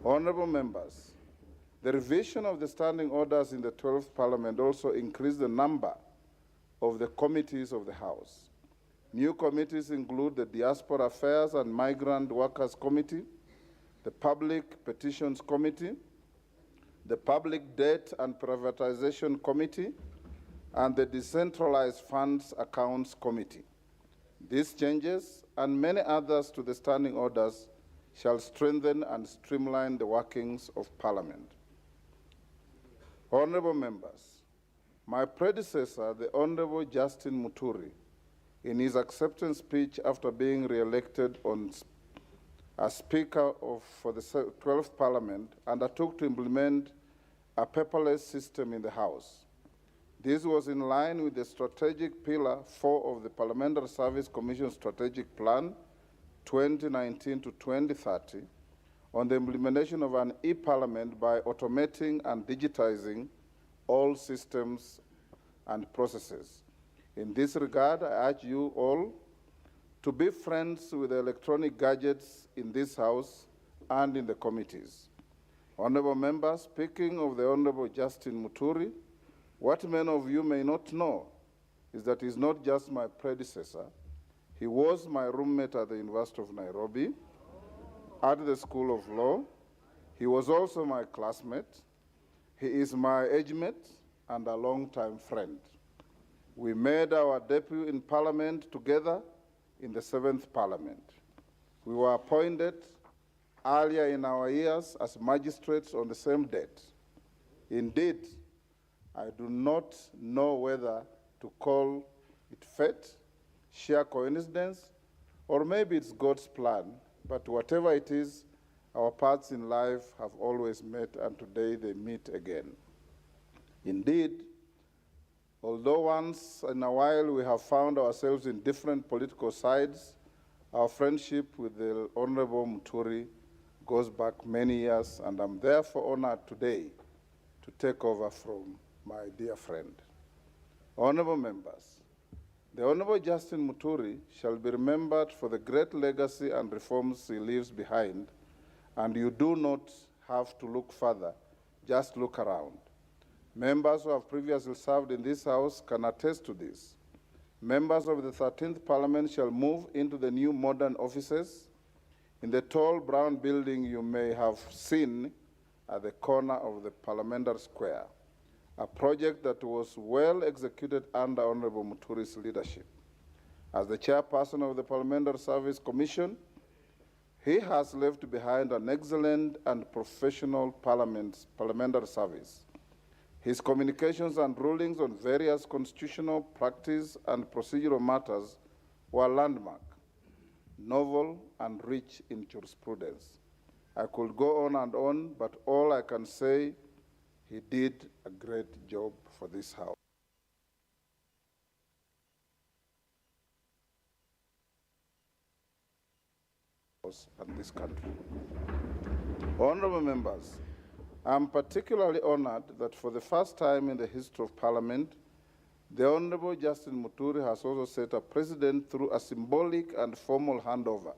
Honorable members, the revision of the standing orders in the 12th Parliament also increased the number of the committees of the House. New committees include the Diaspora Affairs and Migrant Workers Committee, the Public Petitions Committee, the Public Debt and Privatization Committee, and the Decentralized Funds Accounts Committee. These changes and many others to the standing orders shall strengthen and streamline the workings of Parliament. Honorable members, my predecessor, the Honorable Justin Muturi, in his acceptance speech after being re-elected as Speaker for the 12th Parliament, undertook to implement a paperless system in the House. This was in line with the strategic pillar 4 of the Parliamentary Service Commission Strategic Plan 2019 to 2030 on the implementation of an e-parliament by automating and digitizing all systems and processes. In this regard, I urge you all to be friends with the electronic gadgets in this House and in the committees. Honorable members, speaking of the Honorable Justin Muturi, what many of you may not know is that he's not just my predecessor. He was my roommate at the University of Nairobi, at the School of Law. He was also my classmate. He is my age mate and a longtime friend. We made our debut in Parliament together in the 7th Parliament. We were appointed earlier in our years as magistrates on the same date. Indeed, I do not know whether to call it fate, sheer coincidence, or maybe it's God's plan, but whatever it is, our paths in life have always met, and today they meet again. Indeed, although once in a while we have found ourselves in different political sides, our friendship with the Honorable Muturi goes back many years, and I'm therefore honored today to take over from my dear friend. Honorable members, the Honorable Justin Muturi shall be remembered for the great legacy and reforms he leaves behind, and you do not have to look further, just look around. Members who have previously served in this House can attest to this. Members of the 13th Parliament shall move into the new modern offices in the tall brown building you may have seen at the corner of the Parliamentary Square, a project that was well executed under Honorable Muturi's leadership. As the chairperson of the Parliamentary Service Commission, he has left behind an excellent and professional parliamentary service. His communications and rulings on various constitutional, practice, and procedural matters were landmark, novel, and rich in jurisprudence. I could go on, but all I can say, he did a great job for this House. And this country. Honorable members, I'm particularly honored that for the first time in the history of Parliament, the Honorable Justin Muturi has also set a precedent through a symbolic and formal handover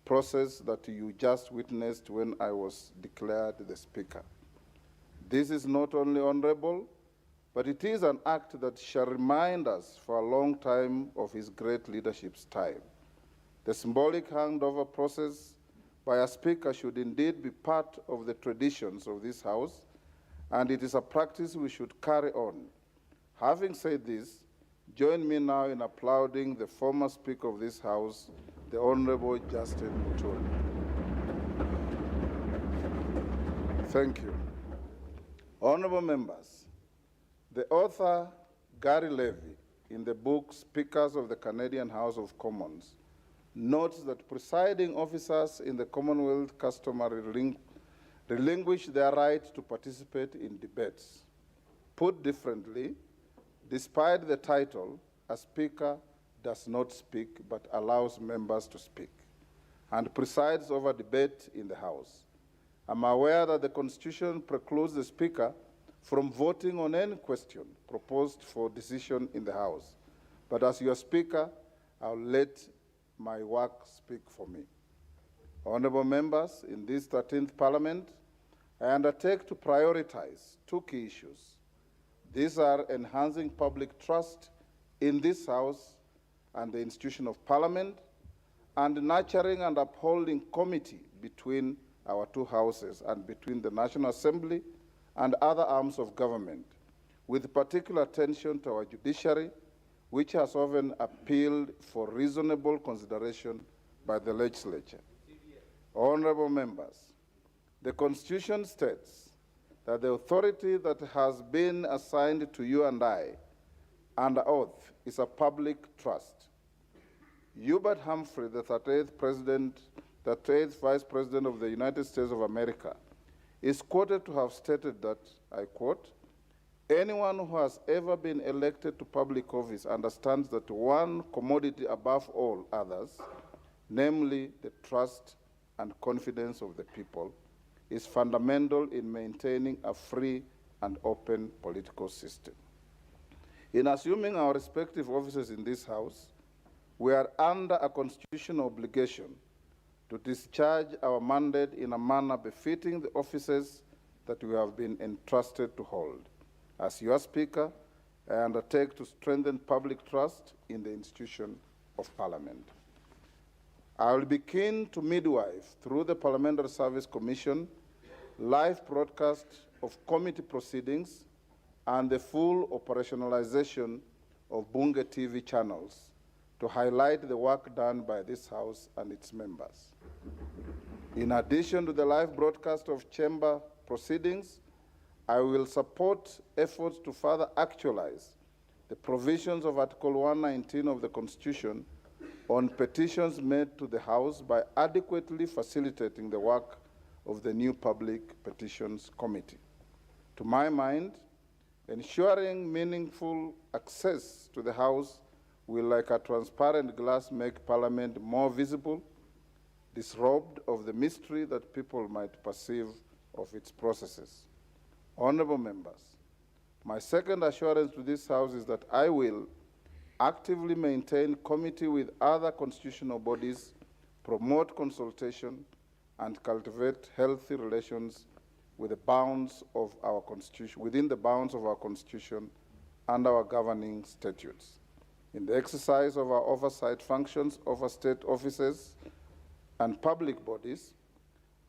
process that you just witnessed when I was declared the Speaker. This is not only honorable, but it is an act that shall remind us for a long time of his great leadership's time. The symbolic handover process by a Speaker should indeed be part of the traditions of this House, and it is a practice we should carry on. Having said this, join me now in applauding the former Speaker of this House, the Honorable Justin Muturi. Thank you. Honorable members, the author Gary Levy, in the book Speakers of the Canadian House of Commons, notes that presiding officers in the Commonwealth customary relinquish their right to participate in debates. Put differently, despite the title, a speaker does not speak but allows members to speak and presides over debate in the House. I'm aware that the Constitution precludes the Speaker from voting on any question proposed for decision in the House. But as your Speaker, I'll let my work speak for me. Honorable members, in this 13th Parliament, I undertake to prioritize two key issues. These are enhancing public trust in this House and the institution of Parliament, and nurturing and upholding comity between our two houses and between the National Assembly and other arms of government, with particular attention to our judiciary, which has often appealed for reasonable consideration by the legislature. Honorable members, the Constitution states that the authority that has been assigned to you and I under oath is a public trust. Hubert Humphrey, the 38th Vice President of the United States of America, is quoted to have stated that, I quote, "Anyone who has ever been elected to public office understands that one commodity above all others, namely the trust and confidence of the people, is fundamental in maintaining a free and open political system." In assuming our respective offices in this House, we are under a constitutional obligation to discharge our mandate in a manner befitting the offices that we have been entrusted to hold. As your Speaker, I undertake to strengthen public trust in the institution of Parliament. I will be keen to midwife, through the Parliamentary Service Commission, live broadcast of committee proceedings and the full operationalization of Bunge TV channels to highlight the work done by this House and its members. In addition to the live broadcast of chamber proceedings, I will support efforts to further actualize the provisions of Article 119 of the Constitution on petitions made to the House by adequately facilitating the work of the new Public Petitions Committee. To my mind, ensuring meaningful access to the House will, like a transparent glass, make Parliament more visible, disrobed of the mystery that people might perceive of its processes. Honourable members, my second assurance to this House is that I will actively maintain committee with other constitutional bodies, promote consultation, and cultivate healthy relations with the bounds of our Constitution, within the bounds of our Constitution and our governing statutes. In the exercise of our oversight functions over state offices and public bodies,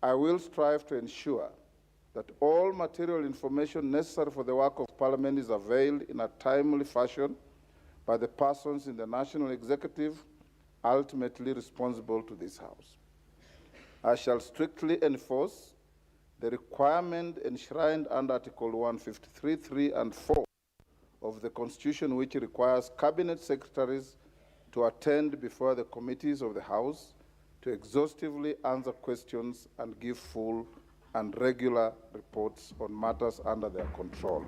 I will strive to ensure that all material information necessary for the work of Parliament is availed in a timely fashion by the persons in the National Executive ultimately responsible to this House. I shall strictly enforce the requirement enshrined under Article 153, 3 and 4 of the Constitution, which requires Cabinet Secretaries to attend before the committees of the House to exhaustively answer questions and give full and regular reports on matters under their control.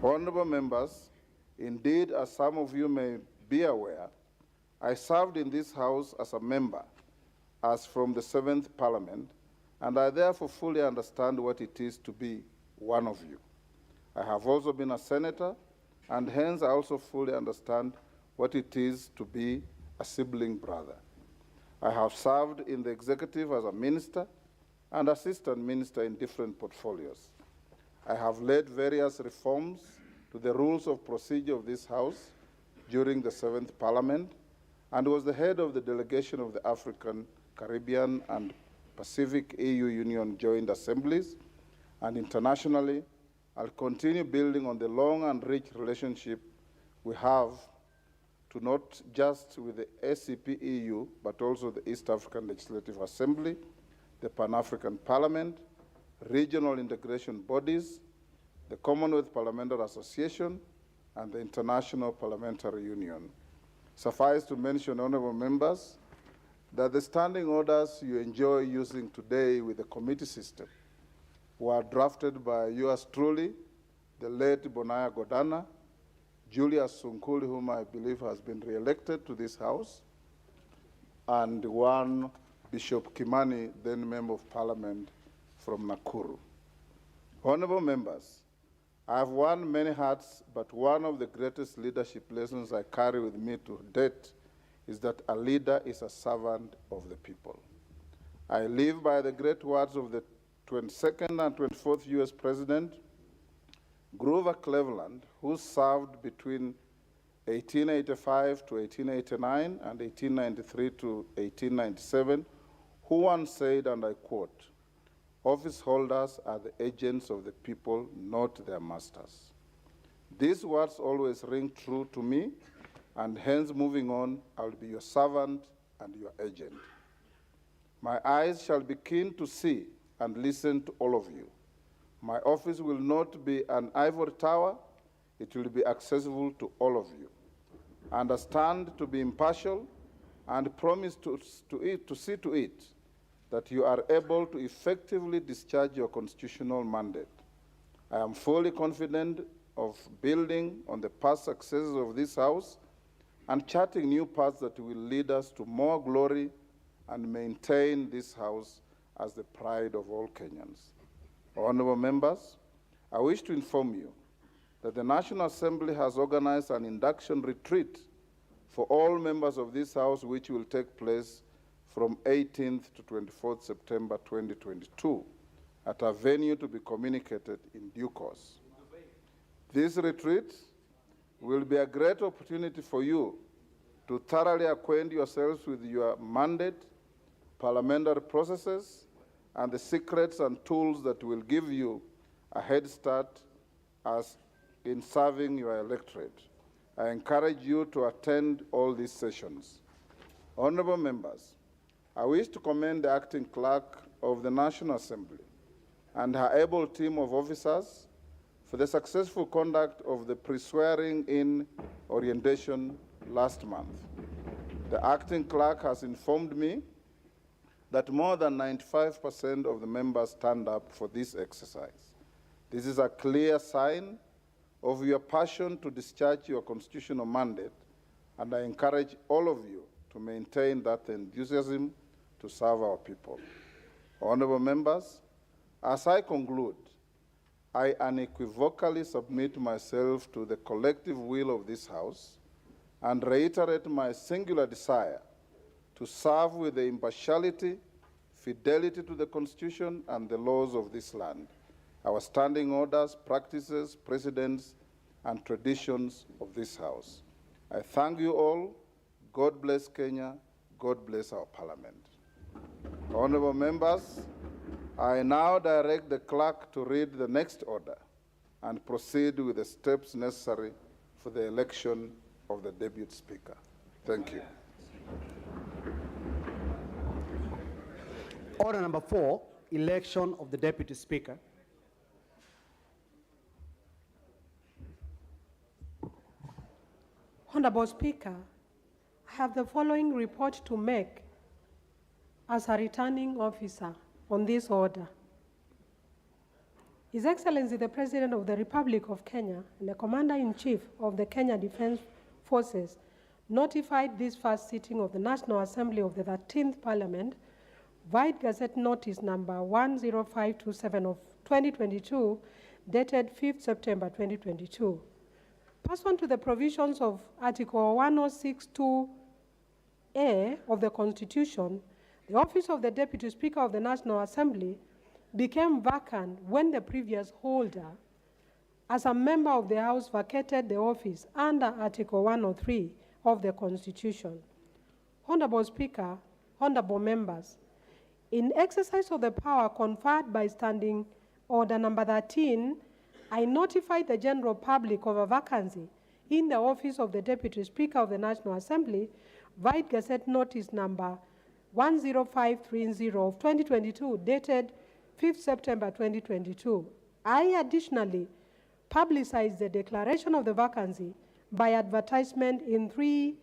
Honourable members, indeed, as some of you may be aware, I served in this House as a member, as from the 7th Parliament, and I therefore fully understand what it is to be one of you. I have also been a senator, and hence I also fully understand what it is to be a sibling brother. I have served in the executive as a minister and assistant minister in different portfolios. I have led various reforms to the rules of procedure of this House during the 7th Parliament and was the head of the delegation of the African, Caribbean, and Pacific EU Union Joint Assemblies, and internationally, I'll continue building on the long and rich relationship we have to not just with the SCP-EU, but also the East African Legislative Assembly, the Pan-African Parliament, regional integration bodies, the Commonwealth Parliamentary Association, and the International Parliamentary Union. Suffice to mention, honourable members, that the standing orders you enjoy using today with the committee system were drafted by yours truly, the late Bonaya Godana, Julius Sunkuli, whom I believe has been re-elected to this House, and one Bishop Kimani, then Member of Parliament from Nakuru. Honourable members, I have worn many hats, but one of the greatest leadership lessons I carry with me to date is that a leader is a servant of the people. I live by the great words of the 22nd and 24th US President, Grover Cleveland, who served between 1885 to 1889 and 1893 to 1897, who once said, and I quote, "Office holders are the agents of the people, not their masters." These words always ring true to me, and hence, moving on, I will be your servant and your agent. My eyes shall be keen to see and listen to all of you, My office will not be an ivory tower. It will be accessible to all of you. Understand to be impartial and promise to see to it that you are able to effectively discharge your constitutional mandate. I am fully confident of building on the past successes of this House and charting new paths that will lead us to more glory and maintain this House as the pride of all Kenyans. Honorable members, I wish to inform you that the National Assembly has organized an induction retreat for all members of this House, which will take place from 18th to 24th September 2022 at a venue to be communicated in due course. This retreat will be a great opportunity for you to thoroughly acquaint yourselves with your mandate, parliamentary processes, and the secrets and tools that will give you a head start in serving your electorate. I encourage you to attend all these sessions. Honorable members, I wish to commend the acting clerk of the National Assembly and her able team of officers for the successful conduct of the pre-swearing-in orientation last month. The acting clerk has informed me that more than 95% of the members turned up for this exercise. This is a clear sign of your passion to discharge your constitutional mandate, and I encourage all of you to maintain that enthusiasm to serve our people. Honorable members, as I conclude, I unequivocally submit myself to the collective will of this House and reiterate my singular desire to serve with the impartiality, fidelity to the Constitution and the laws of this land, our standing orders, practices, precedents, and traditions of this House. I thank you all. God bless Kenya. God bless our Parliament. Honorable members, I now direct the clerk to read the next order and proceed with the steps necessary for the election of the Deputy Speaker. Thank you. Order number 4, election of the Deputy Speaker. Honorable Speaker, I have the following report to make as a returning officer on this order. His Excellency the President of the Republic of Kenya and the Commander-in-Chief of the Kenya Defense Forces notified this first sitting of the National Assembly of the 13th Parliament, White Gazette Notice number 10527 of 2022, dated 5th September 2022. Pursuant to the provisions of Article 1062A of the Constitution, the office of the Deputy Speaker of the National Assembly became vacant when the previous holder, as a member of the House, vacated the office under Article 103 of the Constitution. Honorable Speaker, honorable members, in exercise of the power conferred by Standing Order number 13, I notified the general public of a vacancy in the office of the Deputy Speaker of the National Assembly, White Gazette Notice number 10530 of 2022, dated 5th September 2022. I additionally publicized the declaration of the vacancy by advertisement in 3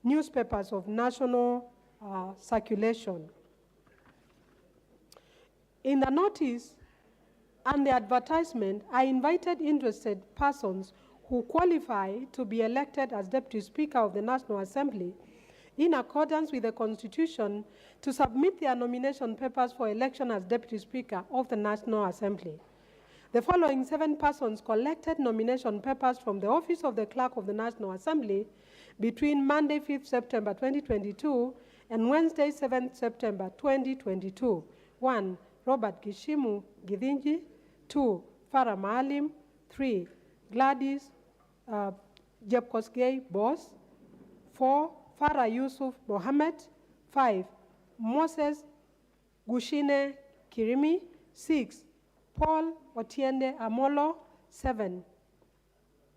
newspapers of national circulation. In the notice and the advertisement, I invited interested persons who qualify to be elected as Deputy Speaker of the National Assembly in accordance with the Constitution to submit their nomination papers for election as Deputy Speaker of the National Assembly. The following 7 persons collected nomination papers from the office of the Clerk of the National Assembly between Monday, 5th September 2022 and Wednesday, 7th September 2022. 1. Robert Gishimu Githinji. 2. Farah Maalim. 3. Gladys Jepkosgei Boss. 4. Farah Yusuf Mohammed. 5. Moses Gushine Kirimi. 6. Paul Otiende Amolo. 7.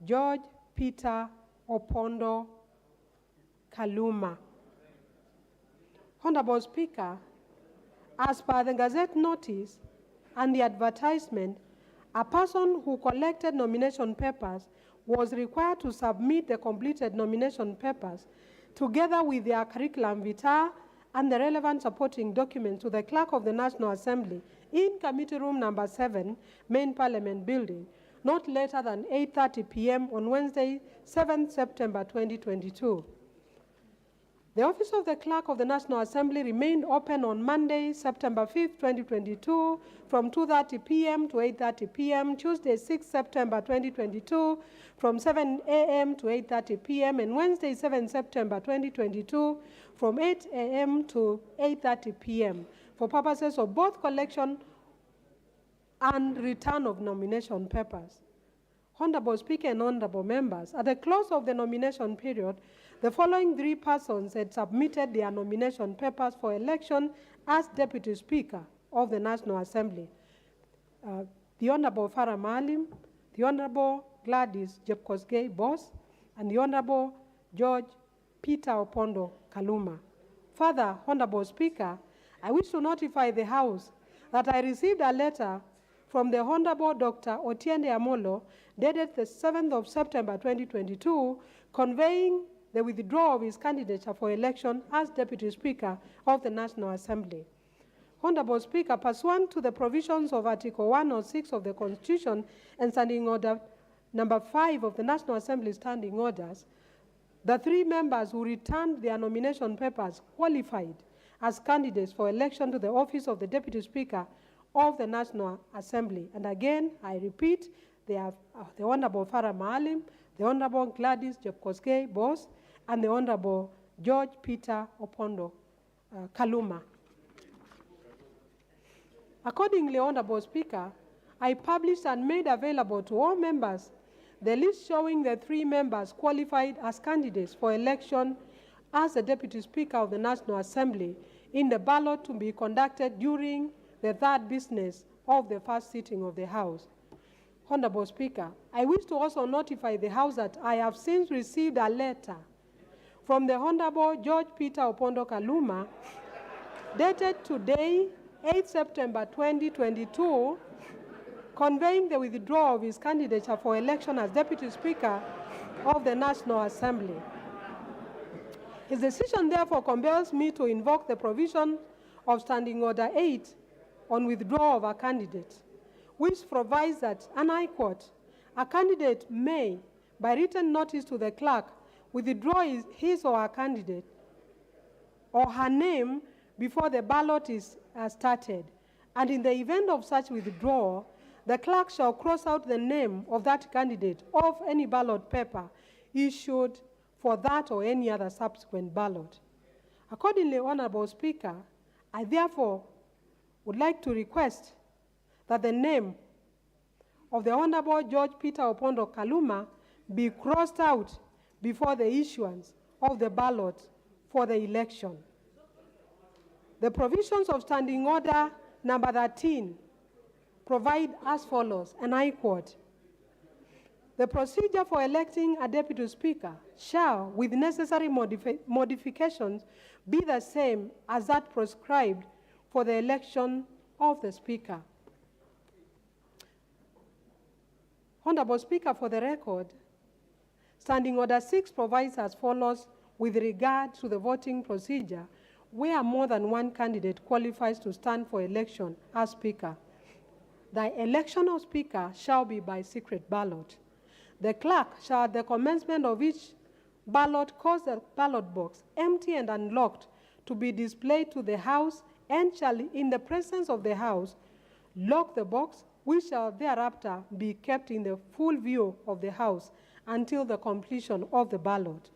George Peter Opondo Kaluma. Honorable Speaker, as per the Gazette Notice and the advertisement, A person who collected nomination papers was required to submit the completed nomination papers together with their curriculum vitae and the relevant supporting documents to the Clerk of the National Assembly in Committee Room number 7, Main Parliament Building, not later than 8:30 p.m. on Wednesday, 7th September 2022. The office of the Clerk of the National Assembly remained open on Monday, September 5th, 2022, from 2:30 p.m. to 8:30 p.m., Tuesday, 6th September 2022, from 7 a.m. to 8:30 p.m., and Wednesday, 7th September 2022, from 8 a.m. to 8:30 p.m., for purposes of both collection and return of nomination papers. Honorable Speaker and honorable members, at the close of the nomination period, the following 3 persons had submitted their nomination papers for election as Deputy Speaker of the National Assembly. The Honorable Farah Maalim, the Honorable Gladys Jepkosgei-Boss, and the Honorable George Peter Opondo Kaluma. Further, Honorable Speaker, I wish to notify the House that I received a letter from the Honorable Dr. Otiende Amolo, dated the 7th of September 2022, conveying the withdrawal of his candidature for election as Deputy Speaker of the National Assembly. Honorable Speaker, pursuant to the provisions of Article 106 of the Constitution and Standing Order number 5 of the National Assembly Standing Orders, the 3 members who returned their nomination papers qualified as candidates for election to the office of the Deputy Speaker of the National Assembly. And again, I repeat, they are the Honorable Farah Maalim, the Honorable Gladys Jepkosgei-Boss, and the Honorable George Peter Opondo Kaluma. Accordingly, Honorable Speaker, I published and made available to all members the list showing the 3 members qualified as candidates for election as the Deputy Speaker of the National Assembly in the ballot to be conducted during the 3rd business of the 1st sitting of the House. Honorable Speaker, I wish to also notify the House that I have since received a letter from the Honorable George Peter Opondo Kaluma, dated today, 8 September 2022, conveying the withdrawal of his candidature for election as Deputy Speaker of the National Assembly. His decision therefore compels me to invoke the provision of Standing Order 8 on withdrawal of a candidate, which provides that, and I quote, a candidate may, by written notice to the clerk, withdraw his or her candidate or her name before the ballot is started, and in the event of such withdrawal, the clerk shall cross out the name of that candidate off any ballot paper issued for that or any other subsequent ballot. Accordingly, Honorable Speaker, I therefore would like to request that the name of the Honorable George Peter Opondo Kaluma be crossed out before the issuance of the ballot for the election. The provisions of Standing Order number 13 provide as follows, and I quote, the procedure for electing a Deputy Speaker shall, with necessary modifications, be the same as that prescribed for the election of the Speaker. Honorable Speaker, for the record, Standing Order 6 provides as follows with regard to the voting procedure where more than one candidate qualifies to stand for election as Speaker. The election of Speaker shall be by secret ballot. The clerk shall at the commencement of each ballot cause the ballot box empty and unlocked to be displayed to the House, and shall, in the presence of the House, lock the box, which shall thereafter be kept in the full view of the House until the completion of the ballot.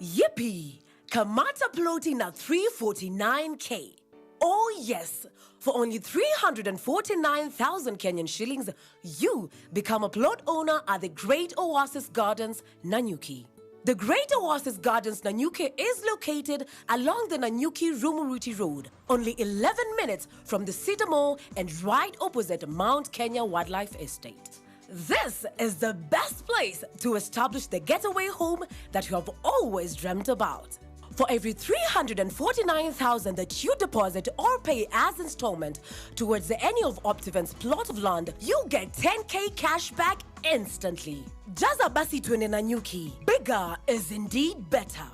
Yippee! Kamata plotting at 349K. Oh yes, for only 349,000 Kenyan shillings, you become a plot owner at the Great Oasis Gardens, Nanyuki. The Great Oasis Gardens, Nanyuki is located along the Nanyuki-Rumuruti Road, only 11 minutes from the Cedar Mall and right opposite Mount Kenya Wildlife Estate. This is the best place to establish the getaway home that you have always dreamt about. For every 349,000 that you deposit or pay as installment towards any of Optivent's plot of land, you get 10K cash back instantly. Jaza basi twende na nyuki. Bigger is indeed better.